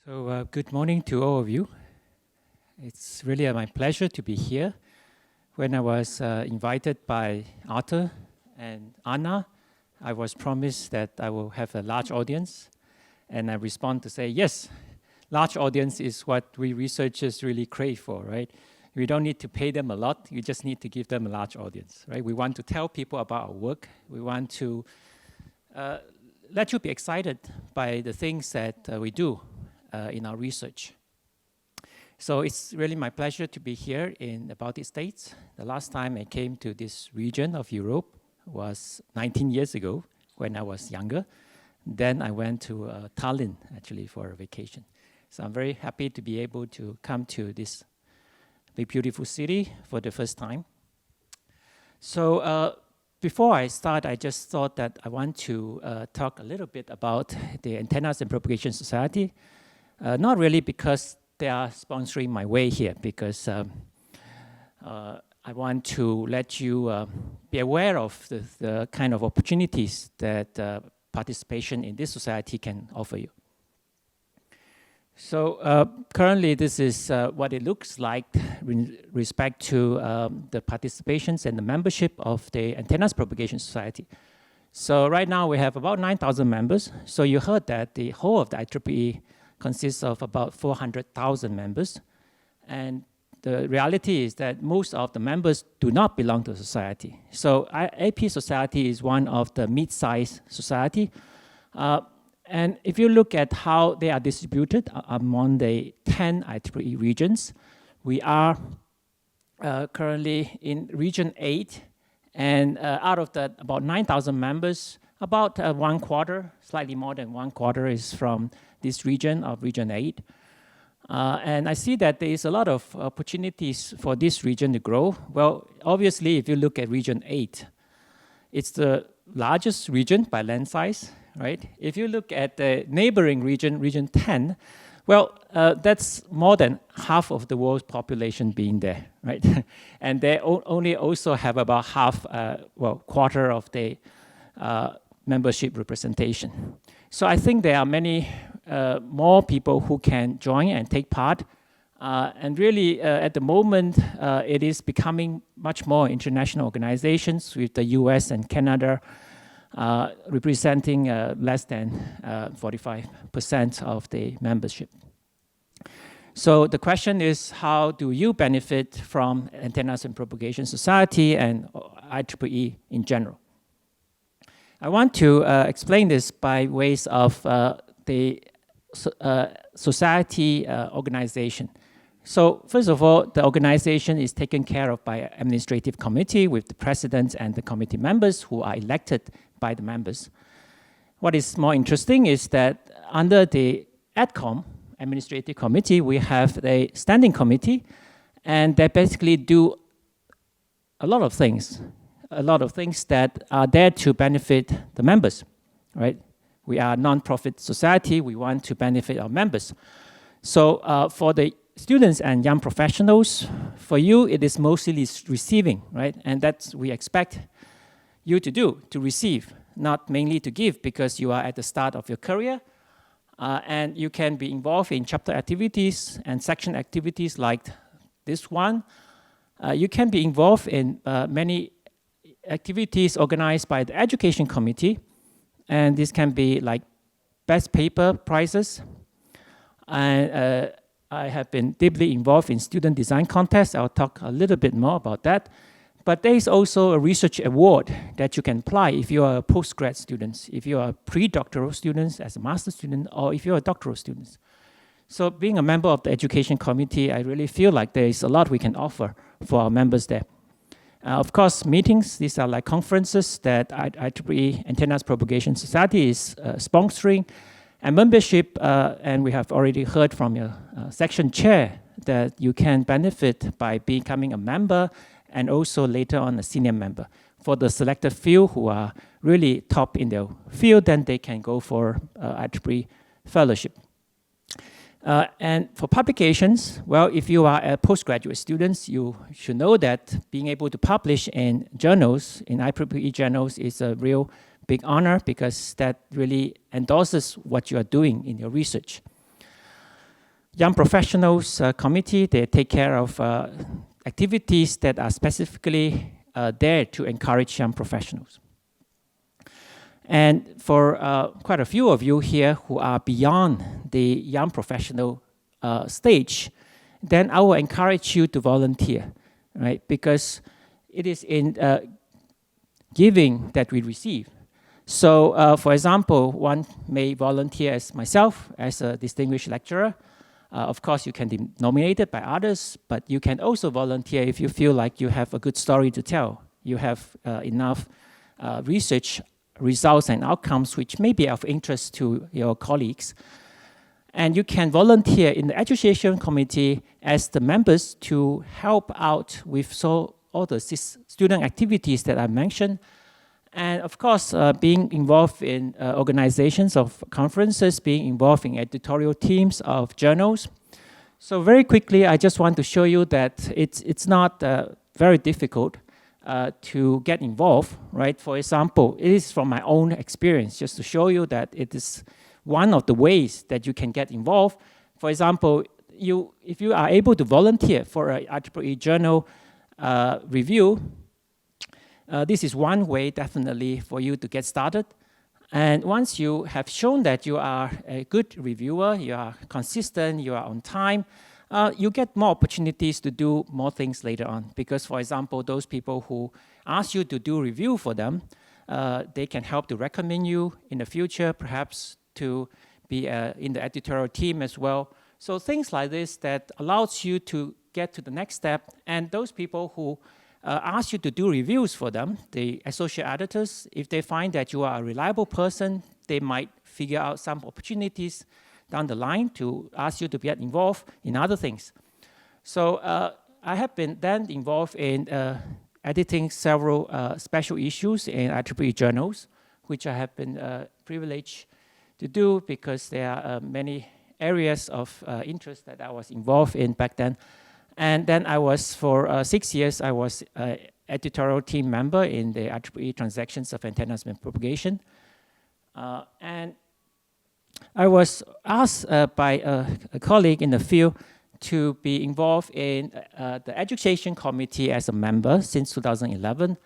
So good morning to all of you. It's really my pleasure to be here. When I was invited by Arthur and Anna, I was promised that I will have a large audience, and I respond to say, yes, large audience is what we researchers really crave for, right? We don't need to pay them a lot, you just need to give them a large audience, right? We want to tell people about our work. We want to let you be excited by the things that we do in our research. So it's really my pleasure to be here in the Baltic States. The last time I came to this region of Europe was 19 years ago when I was younger. Then I went to Tallinn actually for a vacation. So I'm very happy to be able to come to this big beautiful city for the first time. So before I start, I just thought that I want to talk a little bit about the Antennas and Propagation Society. Not really because they are sponsoring my way here, because I want to let you be aware of the kind of opportunities that participation in this society can offer you. So currently this is what it looks like in respect to the participations and the membership of the Antennas Propagation Society. So right now we have about 9,000 members. So you heard that the whole of the IEEE consists of about 400,000 members. And the reality is that most of the members do not belong to the society. So AP Society is one of the mid-sized society. And if you look at how they are distributed among the 10 IEEE regions, we are currently in region 8. And out of that, about 9,000 members, about one quarter, slightly more than one quarter is from this region of region 8. And I see that there is a lot of opportunities for this region to grow. Well, obviously, if you look at region 8, it's the largest region by land size, right? If you look at the neighboring region, region 10, well, that's more than half of the world's population being there, right? And they only also have about half, quarter of the membership representation. So I think there are many more people who can join and take part. And really, at the moment, it is becoming much more international organizations with the US and Canada representing less than 45% of the membership. So the question is, how do you benefit from Antennas and Propagation Society and IEEE in general? I want to explain this by ways of the society organization. So first of all, the organization is taken care of by an administrative committee with the president and the committee members who are elected by the members. What is more interesting is that under the ADCOM, administrative committee, we have a standing committee, and they basically do a lot of things that are there to benefit the members, right? We are a non-profit society. We want to benefit our members. So for the students and young professionals, for you, it is mostly receiving, right? And that's we expect you to do, to receive, not mainly to give, because you are at the start of your career. And you can be involved in chapter activities and section activities like this one. You can be involved in many activities organized by the education committee. And this can be like best paper prizes. And I have been deeply involved in student design contests. I'll talk a little bit more about that. But there is also a research award that you can apply if you are a postgrad student, if you are a pre-doctoral student as a master student, or if you're a doctoral student. So being a member of the education committee, I really feel like there is a lot we can offer for our members there. Of course, meetings, these are like conferences that IEEE Antennas Propagation Society is sponsoring. And membership, and we have already heard from your section chair that you can benefit by becoming a member and also later on a senior member. For the selected few who are really top in their field, then they can go for IEEE fellowship. And for publications, well, if you are a postgraduate student, you should know that being able to publish in journals, in IEEE journals, is a real big honor because that really endorses what you are doing in your research. Young Professionals Committee, they take care of activities that are specifically there to encourage young professionals. And for quite a few of you here who are beyond the young professional stage, then I will encourage you to volunteer, right? Because it is in giving that we receive. So, for example, one may volunteer as myself, as a distinguished lecturer. Of course, you can be nominated by others, but you can also volunteer if you feel like you have a good story to tell. You have enough research results and outcomes which may be of interest to your colleagues. And you can volunteer in the education committee as the members to help out with all the student activities that I mentioned. And of course, being involved in organizations of conferences, being involved in editorial teams of journals. So very quickly, I just want to show you that it's not very difficult to get involved, right? For example, it is from my own experience, just to show you that it is one of the ways that you can get involved. For example, if you are able to volunteer for an IEEE journal review, this is one way definitely for you to get started. And once you have shown that you are a good reviewer, you are consistent, you are on time, you get more opportunities to do more things later on. Because, for example, those people who ask you to do review for them, they can help to recommend you in the future, perhaps to be in the editorial team as well. So things like this that allows you to get to the next step. And those people who ask you to do reviews for them, the associate editors, if they find that you are a reliable person, they might figure out some opportunities down the line to ask you to get involved in other things. So I have been then involved in editing several special issues in IEEE journals, which I have been privileged to do because there are many areas of interest that I was involved in back then. And then I was, for 6 years, I was editorial team member in the IEEE Transactions of Antennas and Propagation. And I was asked by a colleague in the field to be involved in the Education Committee as a member since 2011.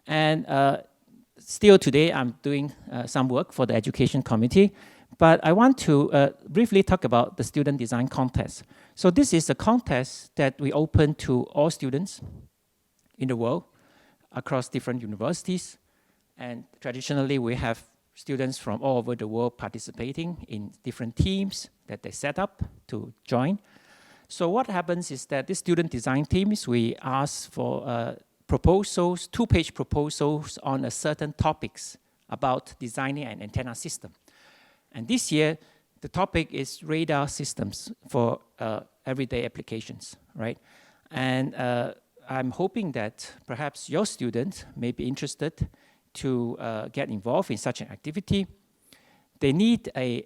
And still today, I'm doing some work for the Education Committee. But I want to briefly talk about the Student Design Contest. So this is a contest that we open to all students in the world across different universities. And traditionally, we have students from all over the world participating in different teams that they set up to join. So what happens is that these student design teams, we ask for proposals, 2-page proposals on a certain topics about designing an antenna system. And this year, the topic is radar systems for everyday applications, right? And I'm hoping that perhaps your students may be interested to get involved in such an activity. They need an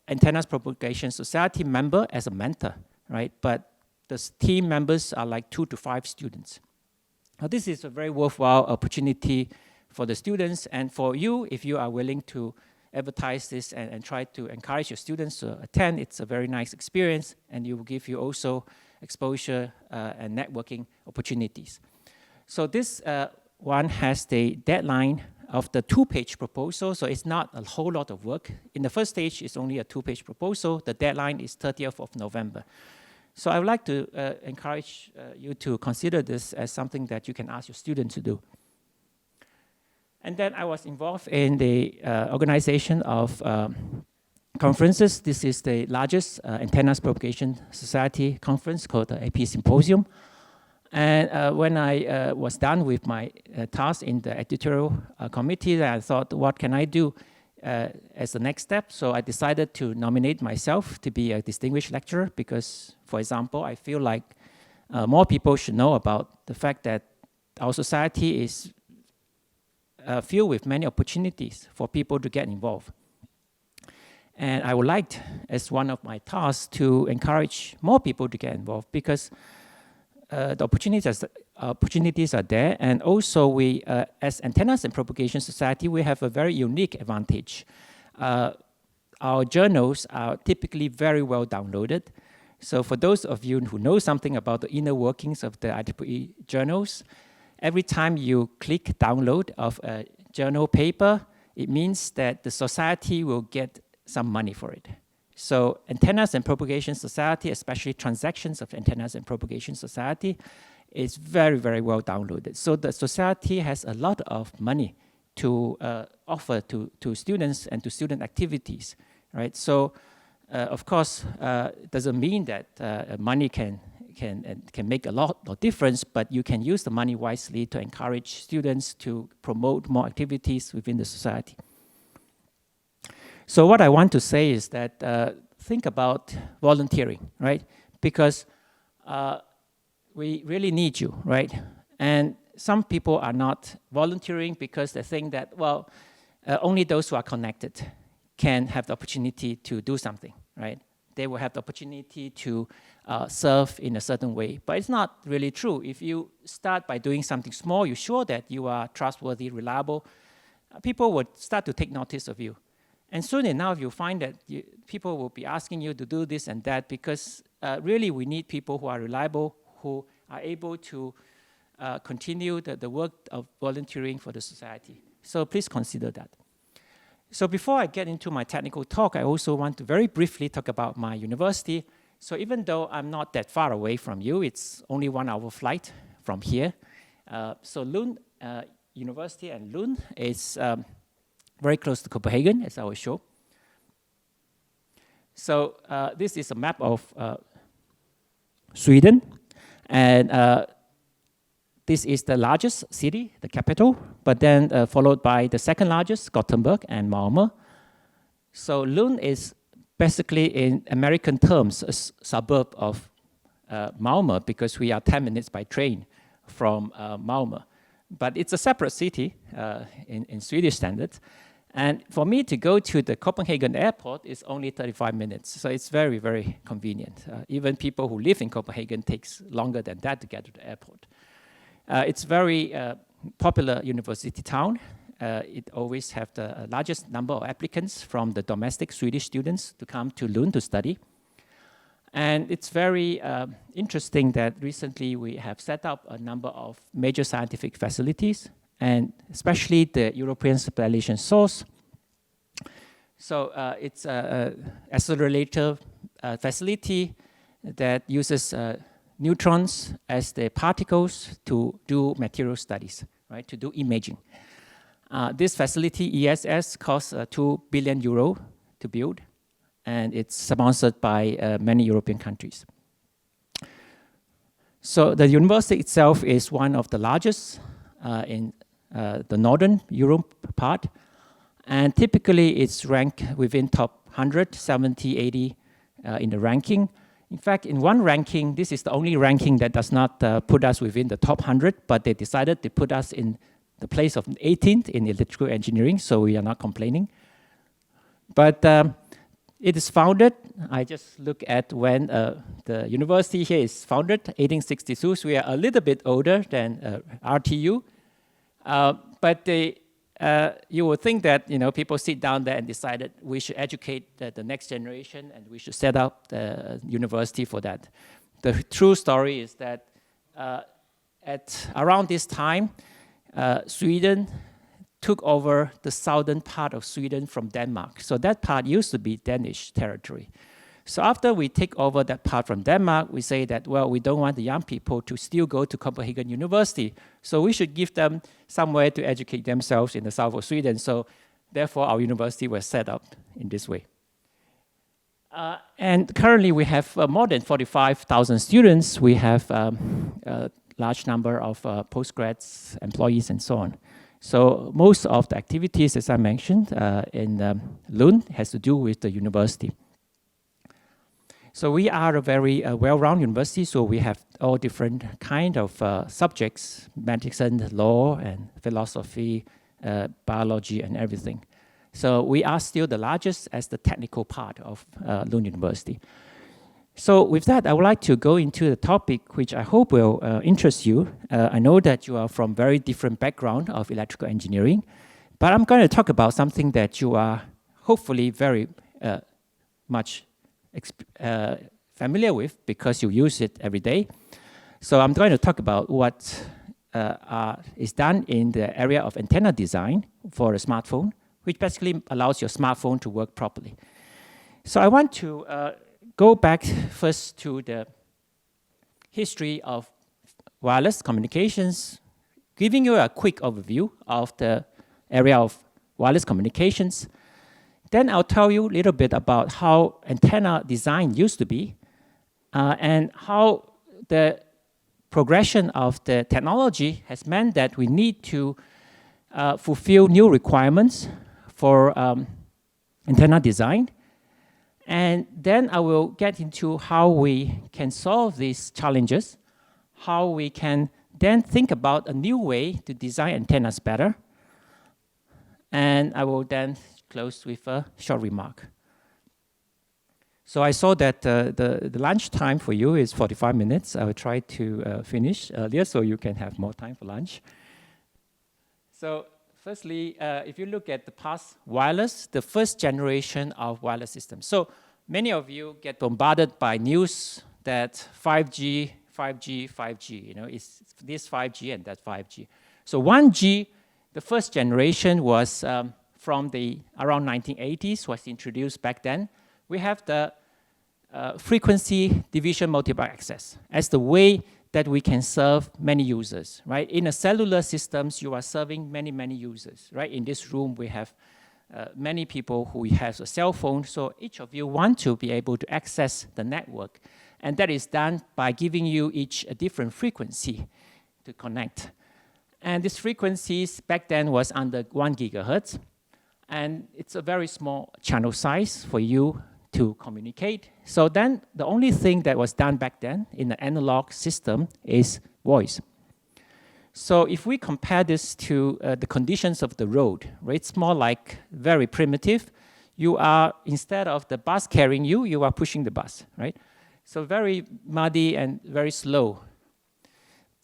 Antennas Propagation Society member as a mentor, right? But the team members are like 2 to 5 students. Now, this is a very worthwhile opportunity for the students and for you, if you are willing to advertise this and try to encourage your students to attend. It's a very nice experience, and it will give you also exposure and networking opportunities. So this one has the deadline of the 2-page proposal, so it's not a whole lot of work. In the first stage, it's only a 2-page proposal. The deadline is 30th of November. So I would like to encourage you to consider this as something that you can ask your students to do. And then I was involved in the organization of conferences. This is the largest Antennas Propagation Society conference called the AP Symposium. And when I was done with my task in the editorial committee, I thought, what can I do as the next step? So I decided to nominate myself to be a distinguished lecturer because, for example, I feel like more people should know about the fact that our society is filled with many opportunities for people to get involved. And I would like, as one of my tasks, to encourage more people to get involved because the opportunities are there. And also we, as Antennas and Propagation Society, we have a very unique advantage. Our journals are typically very well downloaded. So for those of you who know something about the inner workings of the IEEE journals, every time you click download of a journal paper, it means that the society will get some money for it. So Antennas and Propagation Society, especially transactions of Antennas and Propagation Society, is very, very well downloaded. So the society has a lot of money to offer to students and to student activities, right? So of course, it doesn't mean that money can make a lot of difference, but you can use the money wisely to encourage students to promote more activities within the society. So what I want to say is that think about volunteering, right? Because we really need you, right? And some people are not volunteering because they think that, well, only those who are connected can have the opportunity to do something, right? They will have the opportunity to serve in a certain way. But it's not really true. If you start by doing something small, you're sure that you are trustworthy, reliable, people would start to take notice of you. And soon enough, you'll find that people will be asking you to do this and that because really we need people who are reliable, who are able to continue the work of volunteering for the society. So please consider that. So before I get into my technical talk, I also want to very briefly talk about my university. So even though I'm not that far away from you, it's only 1 hour flight from here. So Lund University and Lund is very close to Copenhagen, as I will show. So this is a map of Sweden. And this is the largest city, the capital, but then followed by the second largest, Gothenburg and Malmö. So Lund is basically, in American terms, a suburb of Malmö because we are 10 minutes by train from Malmö. But it's a separate city in Swedish standards. And for me to go to the Copenhagen airport is only 35 minutes. So it's very, very convenient. Even people who live in Copenhagen takes longer than that to get to the airport. It's very popular university town. It always have the largest number of applicants from the domestic Swedish students to come to Lund to study. And it's very interesting that recently we have set up a number of major scientific facilities, and especially the European Spallation Source. So it's an accelerator facility that uses neutrons as the particles to do material studies, right, to do imaging. This facility, ESS, costs 2 billion euro to build, and it's sponsored by many European countries. So the university itself is one of the largest in the northern Europe part, and typically it's ranked within top 100, 70, 80 in the ranking. In fact, in one ranking, this is the only ranking that does not put us within the top 100, but they decided to put us in the place of 18th in electrical engineering, so we are not complaining. But it is founded, I just look at when the university here is founded, 1862, so we are a little bit older than RTU. But you would think that people sit down there and decided we should educate the next generation and we should set up the university for that. The true story is that at around this time, Sweden took over the southern part of Sweden from Denmark. So that part used to be Danish territory. So after we take over that part from Denmark, we say that, well, we don't want the young people to still go to Copenhagen University. So we should give them somewhere to educate themselves in the south of Sweden. So therefore, our university was set up in this way. And currently, we have more than 45,000 students. We have a large number of postgrads, employees, and so on. So most of the activities, as I mentioned, in Lund has to do with the university. So we are a very well-rounded university, so we have all different kind of subjects, medicine, law, and philosophy, biology, and everything. So we are still the largest as the technical part of Lund University. So with that, I would like to go into the topic which I hope will interest you. I know that you are from very different background of electrical engineering, but I'm going to talk about something that you are hopefully very much familiar with because you use it every day. So I'm going to talk about what is done in the area of antenna design for a smartphone, which basically allows your smartphone to work properly. So I want to go back first to the history of wireless communications, giving you a quick overview of the area of wireless communications. Then I'll tell you a little bit about how antenna design used to be and how the progression of the technology has meant that we need to fulfill new requirements for antenna design. And then I will get into how we can solve these challenges, how we can then think about a new way to design antennas better. And I will then close with a short remark. So I saw that the lunch time for you is 45 minutes. I will try to finish earlier so you can have more time for lunch. So firstly, if you look at the past wireless, the first generation of wireless systems. So many of you get bombarded by news that 5G, 5G, 5G, you know, it's this 5G and that 5G. So 1G, the first generation was from the around 1980s, was introduced back then. We have the frequency division multiple access as the way that we can serve many users, right? In a cellular systems, you are serving many, many users, right? In this room, we have many people who have a cell phone, so each of you want to be able to access the network. And that is done by giving you each a different frequency to connect. And these frequencies back then was under 1 gigahertz. And it's a very small channel size for you to communicate. So then the only thing that was done back then in the analog system is voice. So if we compare this to the conditions of the road, right, it's more like very primitive. You are, instead of the bus carrying you, you are pushing the bus, right? So very muddy and very slow.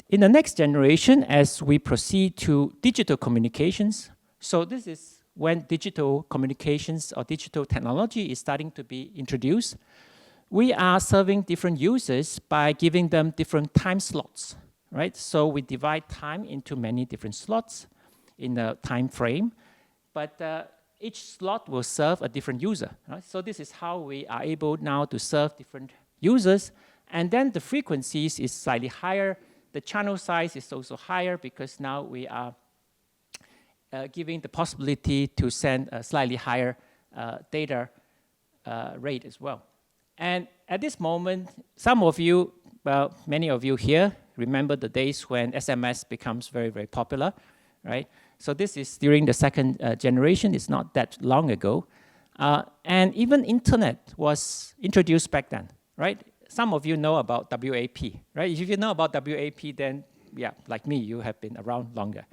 In the next generation, as we proceed to digital communications, so this is when digital communications or digital technology is starting to be introduced, we are serving different users by giving them different time slots, right? So we divide time into many different slots in the time frame, but each slot will serve a different user, right? So this is how we are able now to serve different users, and then the frequencies is slightly higher. The channel size is also higher because now we are giving the possibility to send a slightly higher data rate as well. And at this moment, some of you, well, many of you here remember the days when SMS becomes very, very popular, right? So this is during the second generation. It's not that long ago. And even internet was introduced back then, right? Some of you know about WAP, right? If you know about WAP, then, yeah, like me, you have been around longer.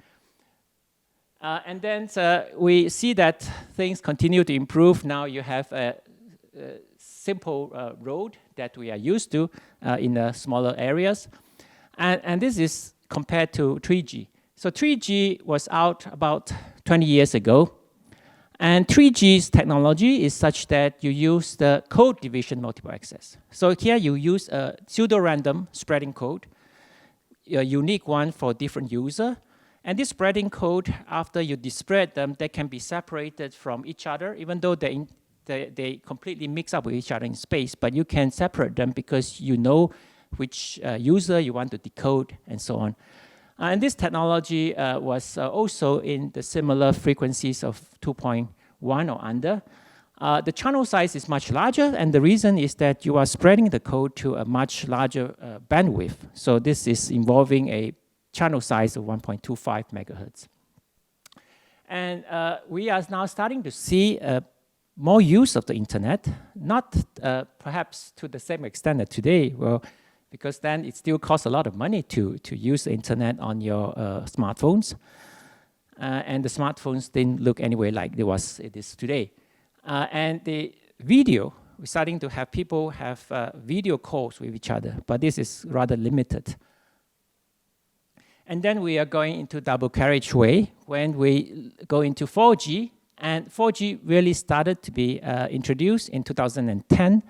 And then we see that things continue to improve. Now you have a simple road that we are used to in the smaller areas. And this is compared to 3G. So 3G was out about 20 years ago. And 3G's technology is such that you use the code division multiple access. So here you use a pseudo-random spreading code, a unique one for different user. And this spreading code, after you disparate them, they can be separated from each other, even though they completely mix up with each other in space. But you can separate them because you know which user you want to decode and so on. And this technology was also in the similar frequencies of 2.1 or under. The channel size is much larger, and the reason is that you are spreading the code to a much larger bandwidth. So this is involving a channel size of 1.25 megahertz. And we are now starting to see more use of the internet, not perhaps to the same extent as today, well, because then it still costs a lot of money to use the internet on your smartphones. And the smartphones didn't look anyway like it is today. And the video, we're starting to have people have video calls with each other, but this is rather limited. And then we are going into double carriageway when we go into 4G, and 4G really started to be introduced in 2010.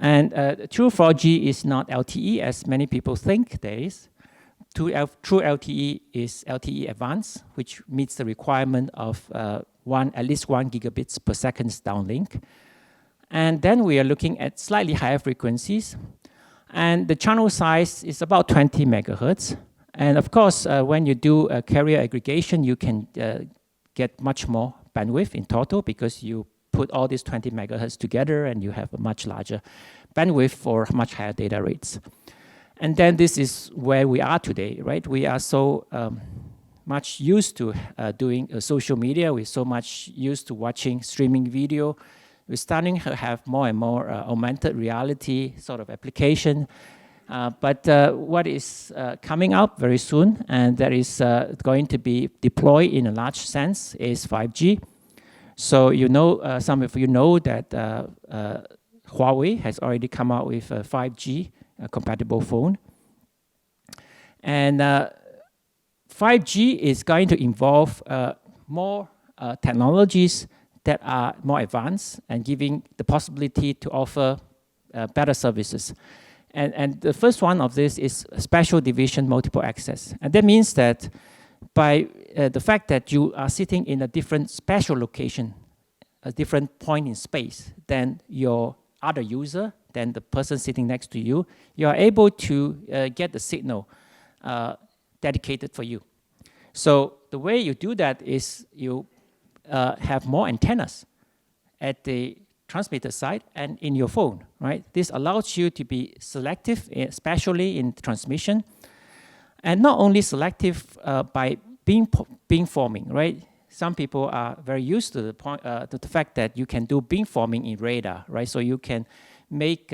And true 4G is not LTE, as many people think there is. True LTE is LTE Advanced, which meets the requirement of at least 1 gigabits per second downlink. And then we are looking at slightly higher frequencies. And the channel size is about 20 megahertz. And of course, when you do a carrier aggregation, you can get much more bandwidth in total because you put all these 20 megahertz together and you have a much larger bandwidth for much higher data rates. And then this is where we are today, right? We are so much used to doing social media. We're so much used to watching streaming video. We're starting to have more and more augmented reality sort of application. But what is coming up very soon, and that is going to be deployed in a large sense, is 5G. So you know, some of you know that Huawei has already come out with a 5G compatible phone. And 5G is going to involve more technologies that are more advanced and giving the possibility to offer better services. And the first one of this is special division multiple access. And that means that by the fact that you are sitting in a different spatial location, a different point in space than your other user, than the person sitting next to you, you are able to get the signal dedicated for you. So the way you do that is you have more antennas at the transmitter side and in your phone, right? This allows you to be selective, especially in transmission, and not only selective by beamforming, right? Some people are very used to the point, to the fact that you can do beamforming in radar, right? So you can make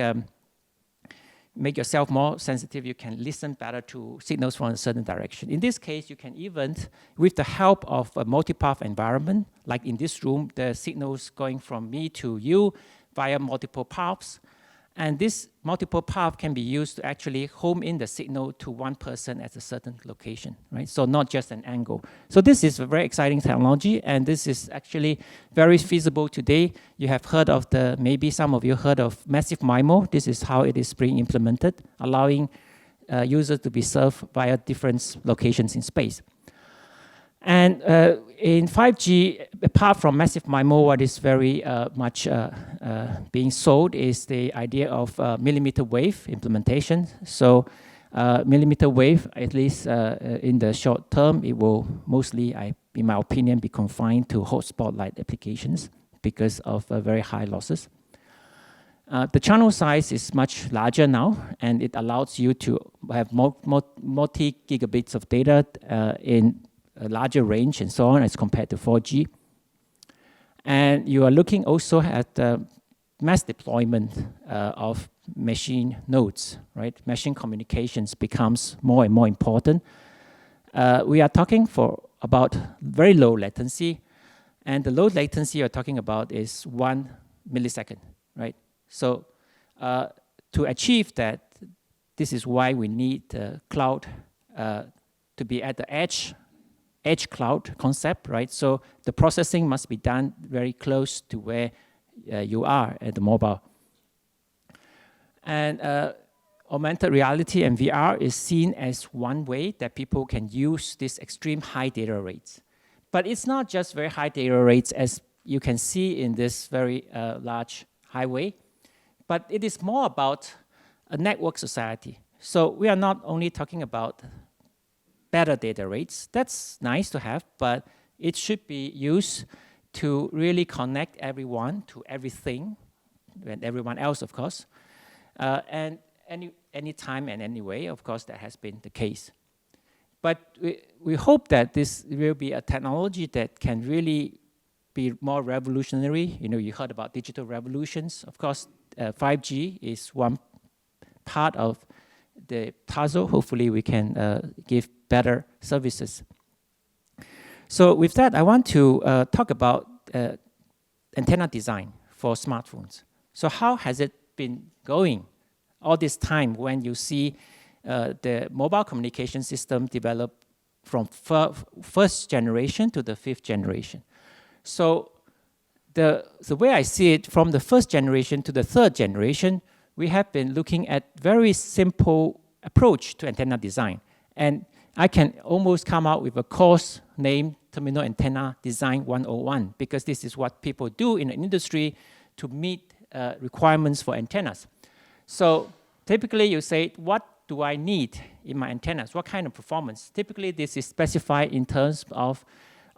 yourself more sensitive. You can listen better to signals from a certain direction. In this case, you can even, with the help of a multipath environment, like in this room, the signals going from me to you via multiple paths. And this multiple path can be used to actually home in the signal to one person at a certain location, right? So not just an angle. So this is a very exciting technology, and this is actually very feasible today. You have heard of maybe some of you heard of massive MIMO. This is how it is being implemented, allowing users to be served via different locations in space. And in 5G, apart from massive MIMO, what is very much being sold is the idea of millimeter wave implementation. So millimeter wave, at least in the short term, it will mostly, in my opinion, be confined to hotspot-like applications because of very high losses. The channel size is much larger now, and it allows you to have multi-gigabits of data in a larger range and so on as compared to 4G. And you are looking also at mass deployment of machine nodes, right? Machine communications becomes more and more important. We are talking about very low latency, and the low latency you're talking about is 1 millisecond, right? So to achieve that, this is why we need cloud to be at the edge cloud concept, right? So the processing must be done very close to where you are at the mobile. And augmented reality and VR is seen as one way that people can use this extreme high data rates. But it's not just very high data rates as you can see in this very large highway, but it is more about a network society. So we are not only talking about better data rates. That's nice to have, but it should be used to really connect everyone to everything, and everyone else, of course. And any time and any way, of course, that has been the case. But we hope that this will be a technology that can really be more revolutionary. You know, you heard about digital revolutions. Of course, 5G is one part of the puzzle. Hopefully, we can give better services. So with that, I want to talk about antenna design for smartphones. So how has it been going all this time when you see the mobile communication system develop from first generation to the 5th generation? So the way I see it, from the 1st generation to the 3rd generation, we have been looking at very simple approach to antenna design. And I can almost come out with a course named Terminal Antenna Design 101, because this is what people do in the industry to meet requirements for antennas. So typically you say, what do I need in my antennas? What kind of performance? Typically this is specified in terms of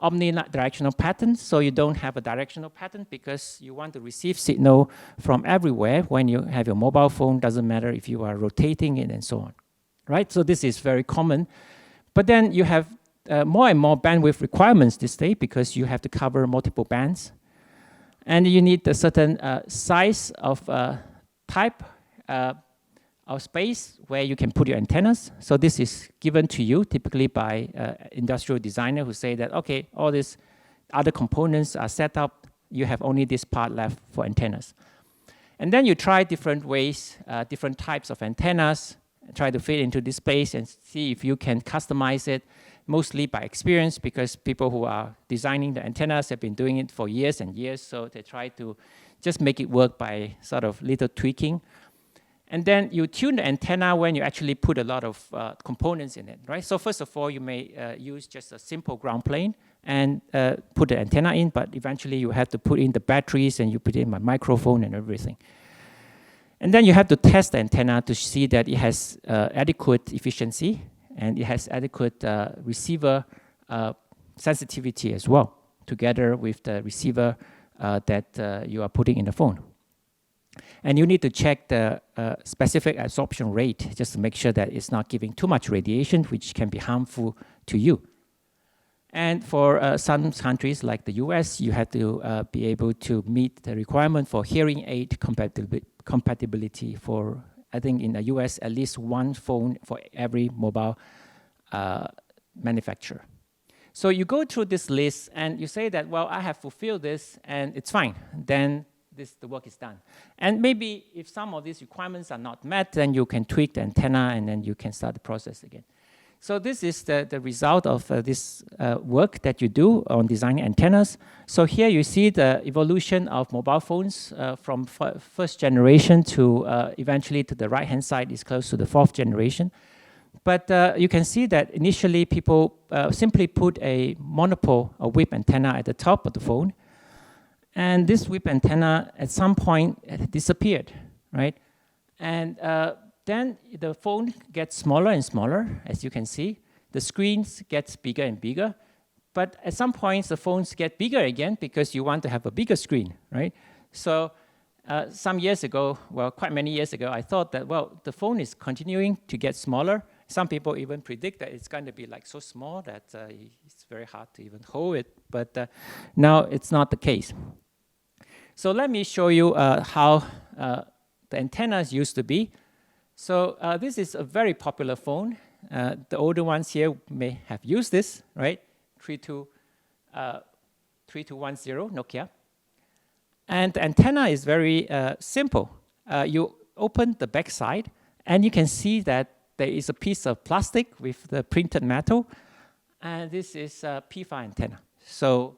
omnidirectional patterns, so you don't have a directional pattern because you want to receive signal from everywhere when you have your mobile phone, doesn't matter if you are rotating it and so on, right? So this is very common. But then you have more and more bandwidth requirements these days because you have to cover multiple bands. And you need a certain size of type of space where you can put your antennas. So this is given to you typically by industrial designer who say that, okay, all these other components are set up, you have only this part left for antennas. And then you try different ways, different types of antennas, try to fit into this space and see if you can customize it, mostly by experience, because people who are designing the antennas have been doing it for years and years, so they try to just make it work by sort of little tweaking. And then you tune the antenna when you actually put a lot of components in it, right? So first of all, you may use just a simple ground plane and put the antenna in, but eventually you have to put in the batteries and you put in my microphone and everything. And then you have to test the antenna to see that it has adequate efficiency and it has adequate receiver sensitivity as well, together with the receiver that you are putting in the phone. And you need to check the specific absorption rate just to make sure that it's not giving too much radiation, which can be harmful to you. And for some countries like the US, you have to be able to meet the requirement for hearing aid compatibility for, I think in the US, at least one phone for every mobile manufacturer. So you go through this list and you say that, well, I have fulfilled this and it's fine. Then the work is done. And maybe if some of these requirements are not met, then you can tweak the antenna and then you can start the process again. So this is the result of this work that you do on designing antennas. So here you see the evolution of mobile phones from first generation to eventually to the right-hand side is close to the fourth generation. But you can see that initially people simply put a monopole, a whip antenna at the top of the phone. And this whip antenna at some point disappeared, right? And then the phone gets smaller and smaller, as you can see. The screens gets bigger and bigger. But at some points, the phones get bigger again because you want to have a bigger screen, right? So some years ago, well, quite many years ago, I thought that, well, the phone is continuing to get smaller. Some people even predict that it's going to be like so small that it's very hard to even hold it. But now it's not the case. So let me show you how the antennas used to be. So this is a very popular phone. The older ones here may have used this, right? 3210 Nokia. And the antenna is very simple. You open the back side, and you can see that there is a piece of plastic with the printed metal. And this is a P5 antenna. So,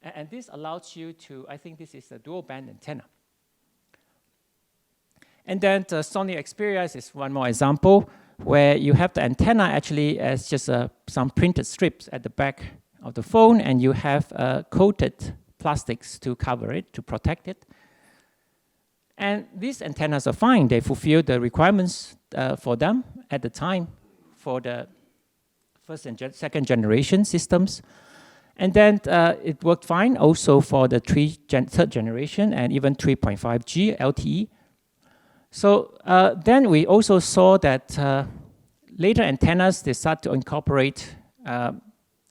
and this allows you to, I think this is a dual band antenna. And then the Sony Xperia is one more example where you have the antenna actually as just some printed strips at the back of the phone, and you have coated plastics to cover it, to protect it. And these antennas are fine. They fulfill the requirements for them at the time for the first and second generation systems. And then it worked fine also for the third generation and even 3.5G LTE. So then we also saw that later antennas, they start to incorporate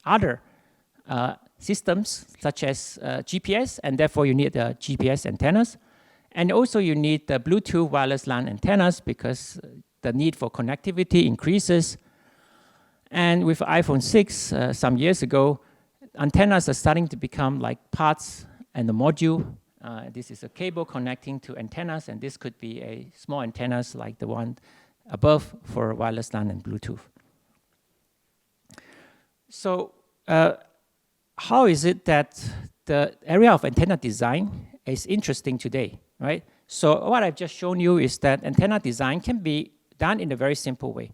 other systems such as GPS, and therefore you need GPS antennas. And also you need the Bluetooth wireless LAN antennas because the need for connectivity increases. And with iPhone 6 some years ago, antennas are starting to become like parts and the module. This is a cable connecting to antennas, and this could be a small antennas like the one above for wireless LAN and Bluetooth. So how is it that the area of antenna design is interesting today, right? So what I've just shown you is that antenna design can be done in a very simple way.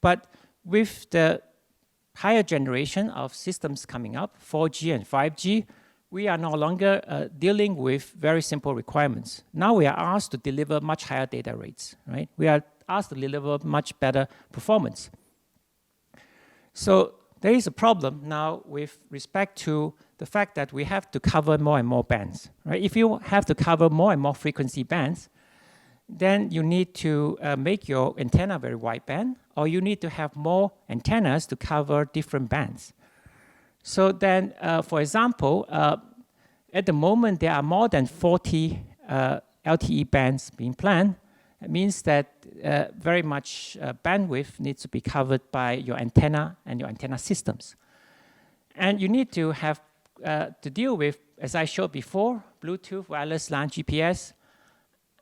But with the higher generation of systems coming up, 4G and 5G, we are no longer dealing with very simple requirements. Now we are asked to deliver much higher data rates, right? We are asked to deliver much better performance. So there is a problem now with respect to the fact that we have to cover more and more bands, right? If you have to cover more and more frequency bands, then you need to make your antenna very wideband, or you need to have more antennas to cover different bands. So then, for example, at the moment, there are more than 40 LTE bands being planned. It means that very much bandwidth needs to be covered by your antenna and your antenna systems. And you need to have to deal with, as I showed before, Bluetooth, wireless LAN, GPS,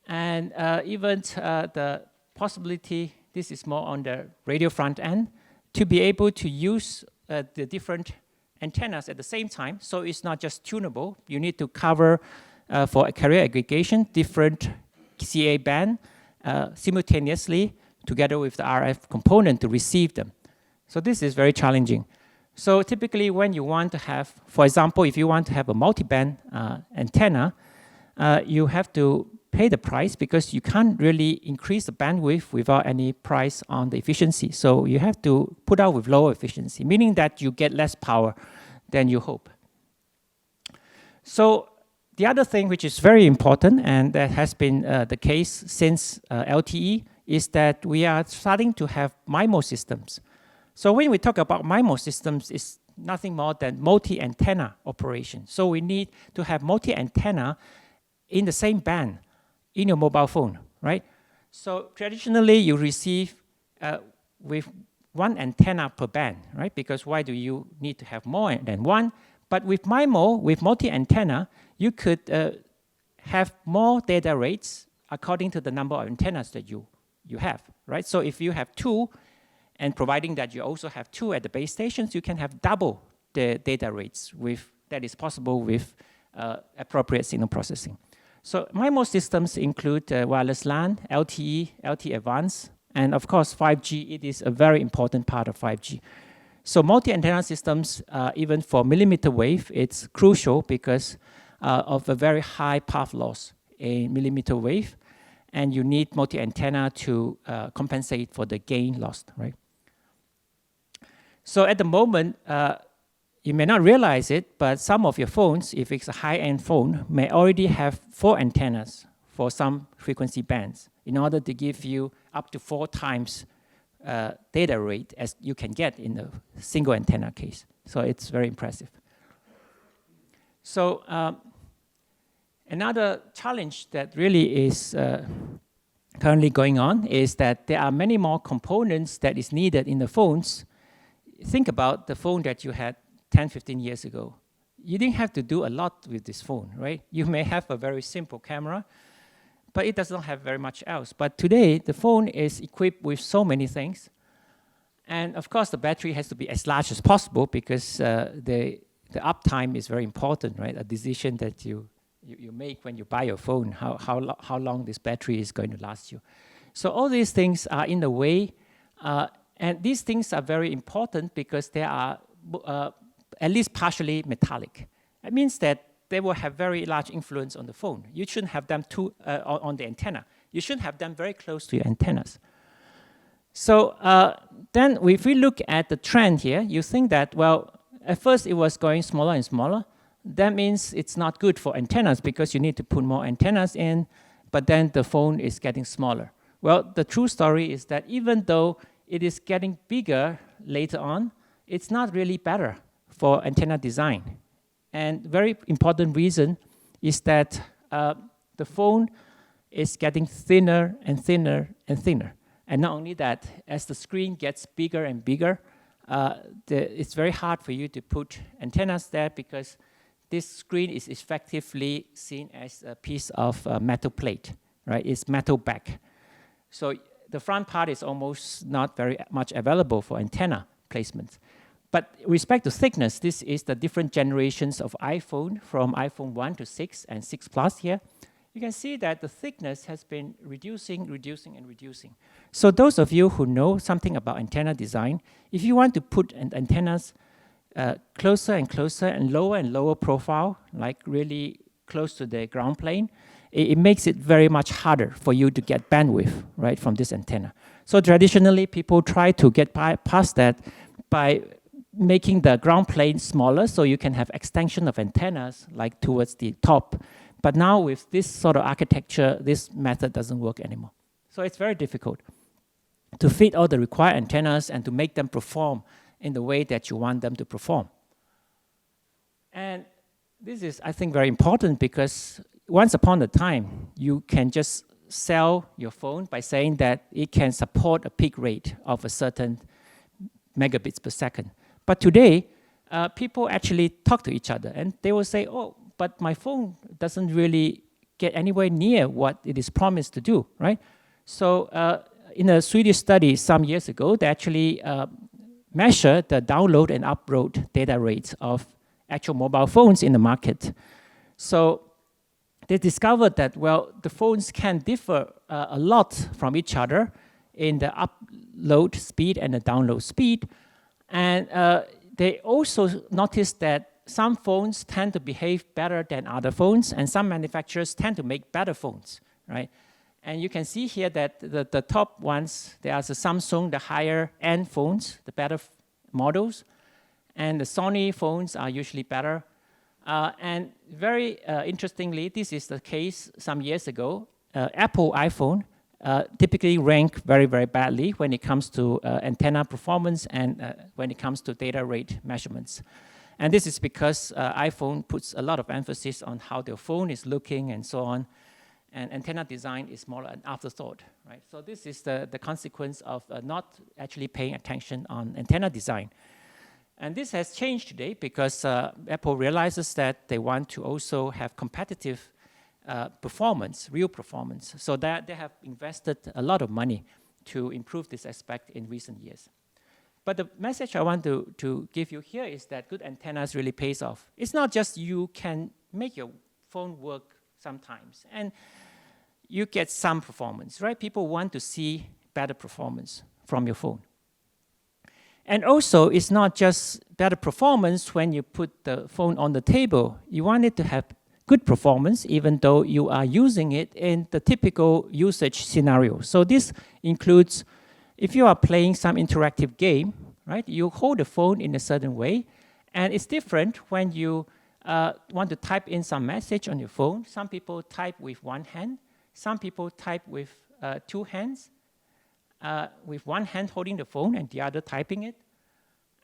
and even the possibility, this is more on the radio front end, to be able to use the different antennas at the same time. So it's not just tunable. You need to cover, for carrier aggregation, different CA band simultaneously together with the RF component to receive them. So this is very challenging. So typically when you want to have, for example, if you want to have a multi-band antenna, you have to pay the price because you can't really increase the bandwidth without any price on the efficiency. So you have to put out with lower efficiency, meaning that you get less power than you hope. So the other thing which is very important, and that has been the case since LTE, is that we are starting to have MIMO systems. So when we talk about MIMO systems, it's nothing more than multi-antenna operation. So we need to have multi-antenna in the same band in your mobile phone, right? So traditionally, you receive with one antenna per band, right? Because why do you need to have more than one? But with MIMO, with multi-antenna, you could have more data rates according to the number of antennas that you have, right? So if you have two, and providing that you also have two at the base stations, you can have double the data rates that is possible with appropriate signal processing. So MIMO systems include wireless LAN, LTE, LTE Advanced, and of course 5G. It is a very important part of 5G. So multi-antenna systems, even for millimeter wave, it's crucial because of a very high path loss in millimeter wave, and you need multi-antenna to compensate for the gain lost, right? So at the moment, you may not realize it, but some of your phones, if it's a high-end phone, may already have 4 antennas for some frequency bands in order to give you up to 4 times data rate as you can get in a single antenna case. So it's very impressive. So another challenge that really is currently going on is that there are many more components that is needed in the phones. Think about the phone that you had 10, 15 years ago. You didn't have to do a lot with this phone, right? You may have a very simple camera, but it does not have very much else. But today, the phone is equipped with so many things. And of course, the battery has to be as large as possible because the uptime is very important, right? A decision that you make when you buy your phone, how long this battery is going to last you. So all these things are in the way, and these things are very important because they are at least partially metallic. It means that they will have very large influence on the phone. You shouldn't have them on the antenna. You should have them very close to your antennas. So then if we look at the trend here, you think that, well, at first it was going smaller and smaller. That means it's not good for antennas because you need to put more antennas in, but then the phone is getting smaller. Well, the true story is that even though it is getting bigger later on, it's not really better for antenna design. And very important reason is that the phone is getting thinner and thinner and thinner. And not only that, as the screen gets bigger and bigger, it's very hard for you to put antennas there because this screen is effectively seen as a piece of metal plate, right? It's metal back. So the front part is almost not very much available for antenna placement. But with respect to thickness, this is the different generations of iPhone from iPhone 1 to 6 and 6 Plus here. you can see that the thickness has been reducing, reducing, and reducing. So those of you who know something about antenna design, if you want to put antennas closer and closer and lower profile, like really close to the ground plane, it makes it very much harder for you to get bandwidth, right, from this antenna. So traditionally, people try to get past that by making the ground plane smaller so you can have extension of antennas like towards the top. But now with this sort of architecture, this method doesn't work anymore. So it's very difficult to fit all the required antennas and to make them perform in the way that you want them to perform. And this is, I think, very important because once upon a time, you can just sell your phone by saying that it can support a peak rate of a certain megabits per second. But today, people actually talk to each other and they will say, oh, but my phone doesn't really get anywhere near what it is promised to do, right? So in a Swedish study some years ago, they actually measured the download and upload data rates of actual mobile phones in the market. So they discovered that, well, the phones can differ a lot from each other in the upload speed and the download speed. And they also noticed that some phones tend to behave better than other phones, and some manufacturers tend to make better phones, right? And you can see here that the top ones, there are the Samsung, the higher end phones, the better models, and the Sony phones are usually better. And very interestingly, this is the case some years ago. Apple iPhone typically rank very, very badly when it comes to antenna performance and when it comes to data rate measurements. And this is because iPhone puts a lot of emphasis on how their phone is looking and so on. And antenna design is more an afterthought, right? So this is the consequence of not actually paying attention on antenna design. And this has changed today because Apple realizes that they want to also have competitive performance, real performance. So that they have invested a lot of money to improve this aspect in recent years. But the message I want to give you here is that good antennas really pays off. It's not just you can make your phone work sometimes, and you get some performance, right? People want to see better performance from your phone. And also, it's not just better performance when you put the phone on the table. You want it to have good performance, even though you are using it in the typical usage scenario. So this includes, if you are playing some interactive game, right, you hold the phone in a certain way, and it's different when you want to type in some message on your phone. Some people type with one hand. Some people type with two hands, with one hand holding the phone and the other typing it.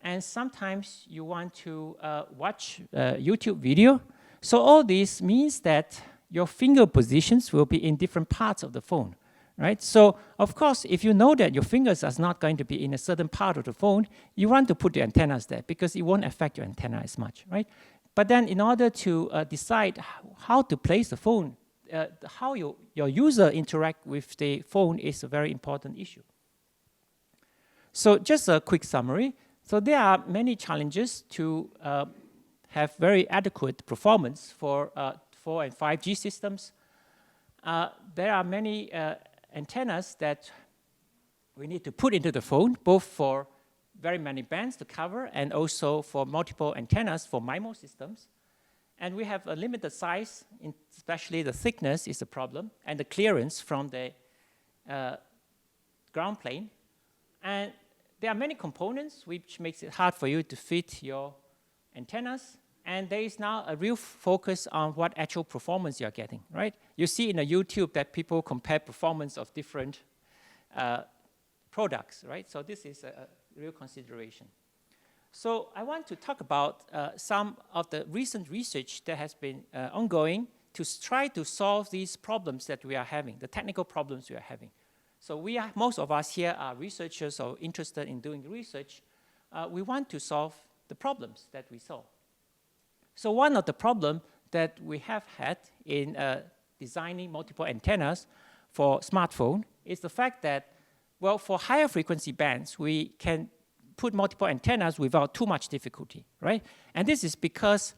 And sometimes you want to watch YouTube video. So all this means that your finger positions will be in different parts of the phone, right? So of course, if you know that your fingers are not going to be in a certain part of the phone, you want to put the antennas there because it won't affect your antenna as much, right? But then in order to decide how to place the phone, how your user interact with the phone is a very important issue. So just a quick summary. So there are many challenges to have very adequate performance for 4 and 5G systems. There are many antennas that we need to put into the phone, both for very many bands to cover and also for multiple antennas for MIMO systems. And we have a limited size, especially the thickness is a problem, and the clearance from the ground plane. And there are many components which makes it hard for you to fit your antennas. And there is now a real focus on what actual performance you're getting, right? You see in the YouTube that people compare performance of different products, right? So this is a real consideration. So I want to talk about some of the recent research that has been ongoing to try to solve these problems that we are having, the technical problems we are having. So most of us here are researchers or interested in doing research. We want to solve the problems that we saw. So one of the problems that we have had in designing multiple antennas for smartphone is the fact that, well, for higher frequency bands, we can put multiple antennas without too much difficulty, right? And this is because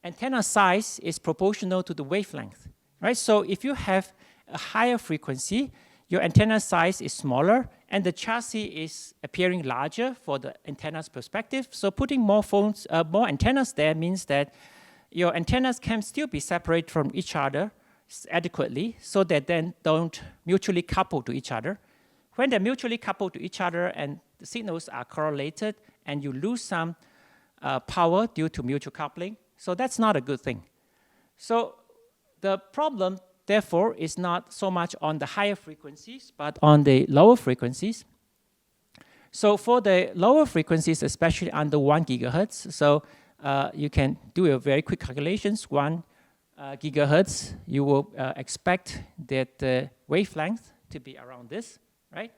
antenna size is proportional to the wavelength, right? So if you have a higher frequency, your antenna size is smaller, and the chassis is appearing larger for the antenna's perspective. So putting more antennas there means that your antennas can still be separated from each other adequately, so that then don't mutually couple to each other. When they're mutually coupled to each other and the signals are correlated, and you lose some power due to mutual coupling, so that's not a good thing. So the problem, therefore, is not so much on the higher frequencies, but on the lower frequencies. So for the lower frequencies, especially under 1 gigahertz, so you can do a very quick calculations. 1 gigahertz, you will expect that the wavelength to be around this, right?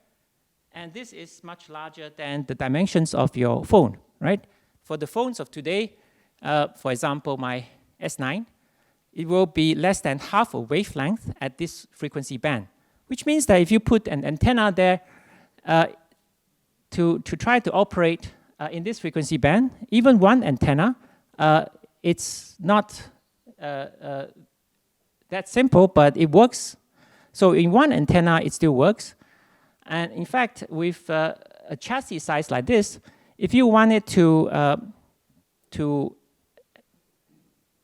And this is much larger than the dimensions of your phone, right? For the phones of today, for example, my S9, it will be less than half a wavelength at this frequency band, which means that if you put an antenna there to try to operate in this frequency band, even one antenna, it's not that simple, but it works. So in one antenna, it still works. And in fact, with a chassis size like this, if you wanted to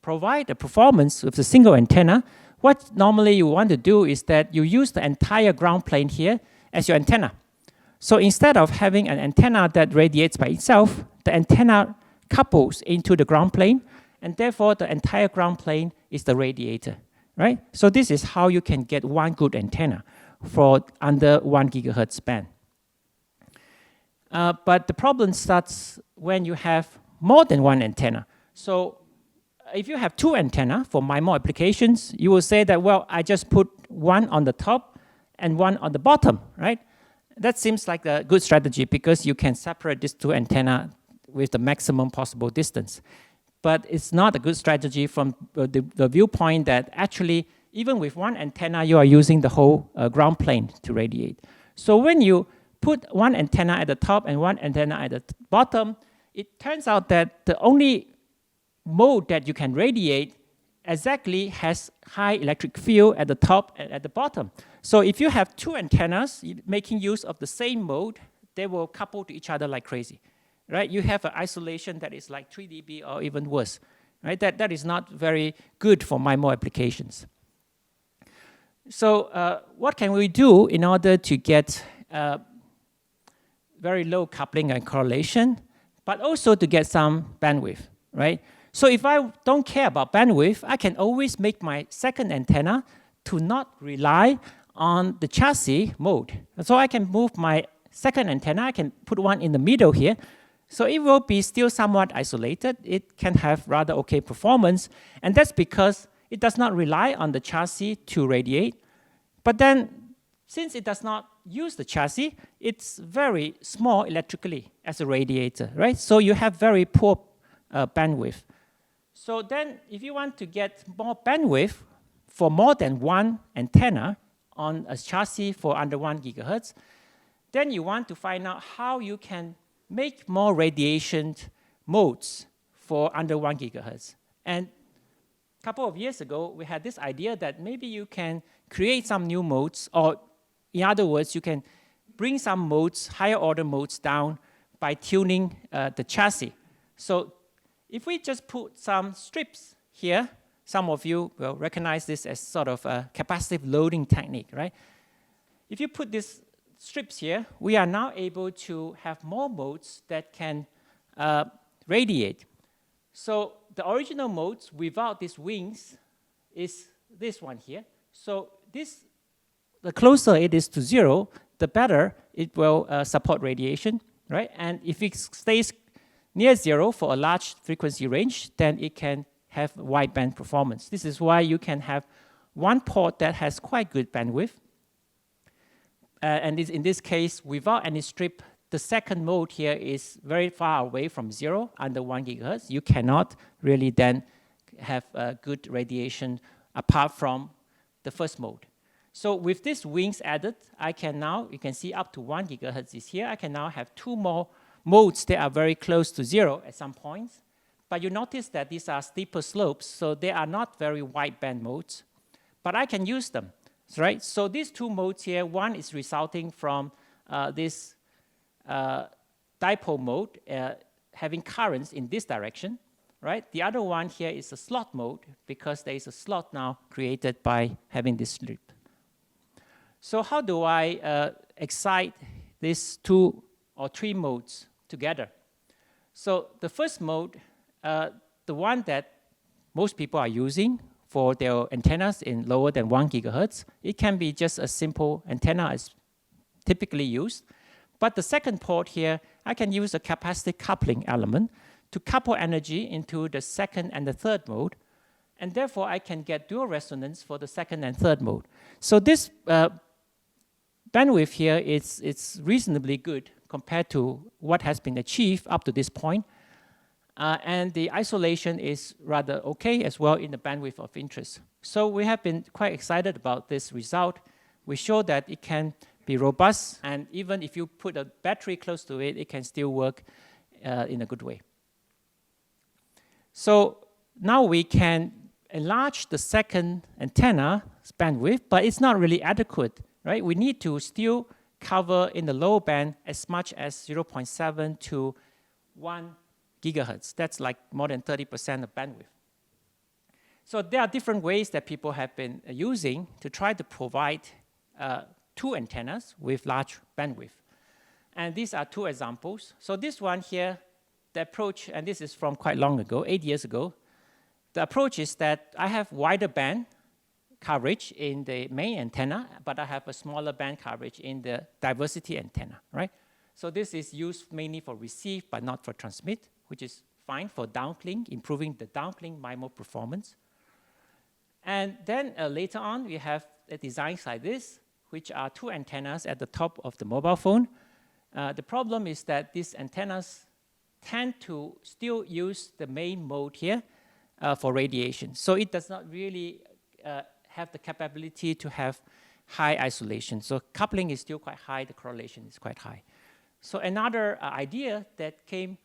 provide the performance with a single antenna, what normally you want to do is that you use the entire ground plane here as your antenna. So instead of having an antenna that radiates by itself, the antenna couples into the ground plane, and therefore the entire ground plane is the radiator, right? So this is how you can get one good antenna for under 1 gigahertz band. But the problem starts when you have more than one antenna. So if you have 2 antennas for MIMO applications, you will say that, well, I just put one on the top and one on the bottom, right? That seems like a good strategy because you can separate these 2 antennas with the maximum possible distance. But it's not a good strategy from the viewpoint that actually, even with one antenna, you are using the whole ground plane to radiate. So when you put one antenna at the top and one antenna at the bottom, it turns out that the only mode that you can radiate exactly has high electric field at the top and at the bottom. So if you have 2 antennas making use of the same mode, they will couple to each other like crazy, right? You have an isolation that is like 3 dB or even worse, right? That is not very good for MIMO applications. So what can we do in order to get very low coupling and correlation, but also to get some bandwidth, right? So if I don't care about bandwidth, I can always make my second antenna to not rely on the chassis mode. So I can move my second antenna, I can put one in the middle here. So it will be still somewhat isolated. It can have rather okay performance. And that's because it does not rely on the chassis to radiate. But then, since it does not use the chassis, it's very small electrically as a radiator, right? So you have very poor bandwidth. So then, if you want to get more bandwidth for more than one antenna on a chassis for under 1 gigahertz, then you want to find out how you can make more radiation modes for under 1 gigahertz. And a couple of years ago, we had this idea that maybe you can create some new modes, or in other words, you can bring some modes, higher order modes down by tuning the chassis. So if we just put some strips here, some of you will recognize this as sort of a capacitive loading technique, right? If you put these strips here, we are now able to have more modes that can radiate. So the original modes without these wings is this one here. So this, the closer it is to 0, the better it will support radiation, right? And if it stays near 0 for a large frequency range, then it can have wideband performance. This is why you can have one port that has quite good bandwidth. And in this case, without any strip, the second mode here is very far away from 0, under 1 gigahertz. You cannot really then have good radiation apart from the first mode. So with these wings added, I can now, you can see up to 1 gigahertz is here. I can now have 2 more modes that are very close to 0 at some points. But you notice that these are steeper slopes, so they are not very wideband modes. but I can use them, right? So these two modes here, one is resulting from this dipole mode having currents in this direction, right? The other one here is a slot mode because there is a slot now created by having this loop. So how do I excite these two or three modes together? So the first mode, the one that most people are using for their antennas in lower than 1 gigahertz, it can be just a simple antenna as typically used. But the second port here, I can use a capacitive coupling element to couple energy into the second and the third mode, and therefore I can get dual resonance for the second and third mode. So this bandwidth here is reasonably good compared to what has been achieved up to this point. And the isolation is rather okay as well in the bandwidth of interest. So we have been quite excited about this result. We show that it can be robust, and even if you put a battery close to it, it can still work in a good way. So now we can enlarge the second antenna's bandwidth, but it's not really adequate, right? We need to still cover in the low band as much as 0.7 to 1 gigahertz. That's like more than 30% of bandwidth. So there are different ways that people have been using to try to provide two antennas with large bandwidth. And these are two examples. So this one here, the approach, and this is from quite long ago, 8 years ago, the approach is that I have wider band coverage in the main antenna, but I have a smaller band coverage in the diversity antenna, right? So this is used mainly for receive, but not for transmit, which is fine for downlink, improving the downlink MIMO performance. And then later on, we have designs like this, which are two antennas at the top of the mobile phone. The problem is that these antennas tend to still use the main mode here for radiation. So it does not really have the capability to have high isolation. So coupling is still quite high, the correlation is quite high. So another idea that came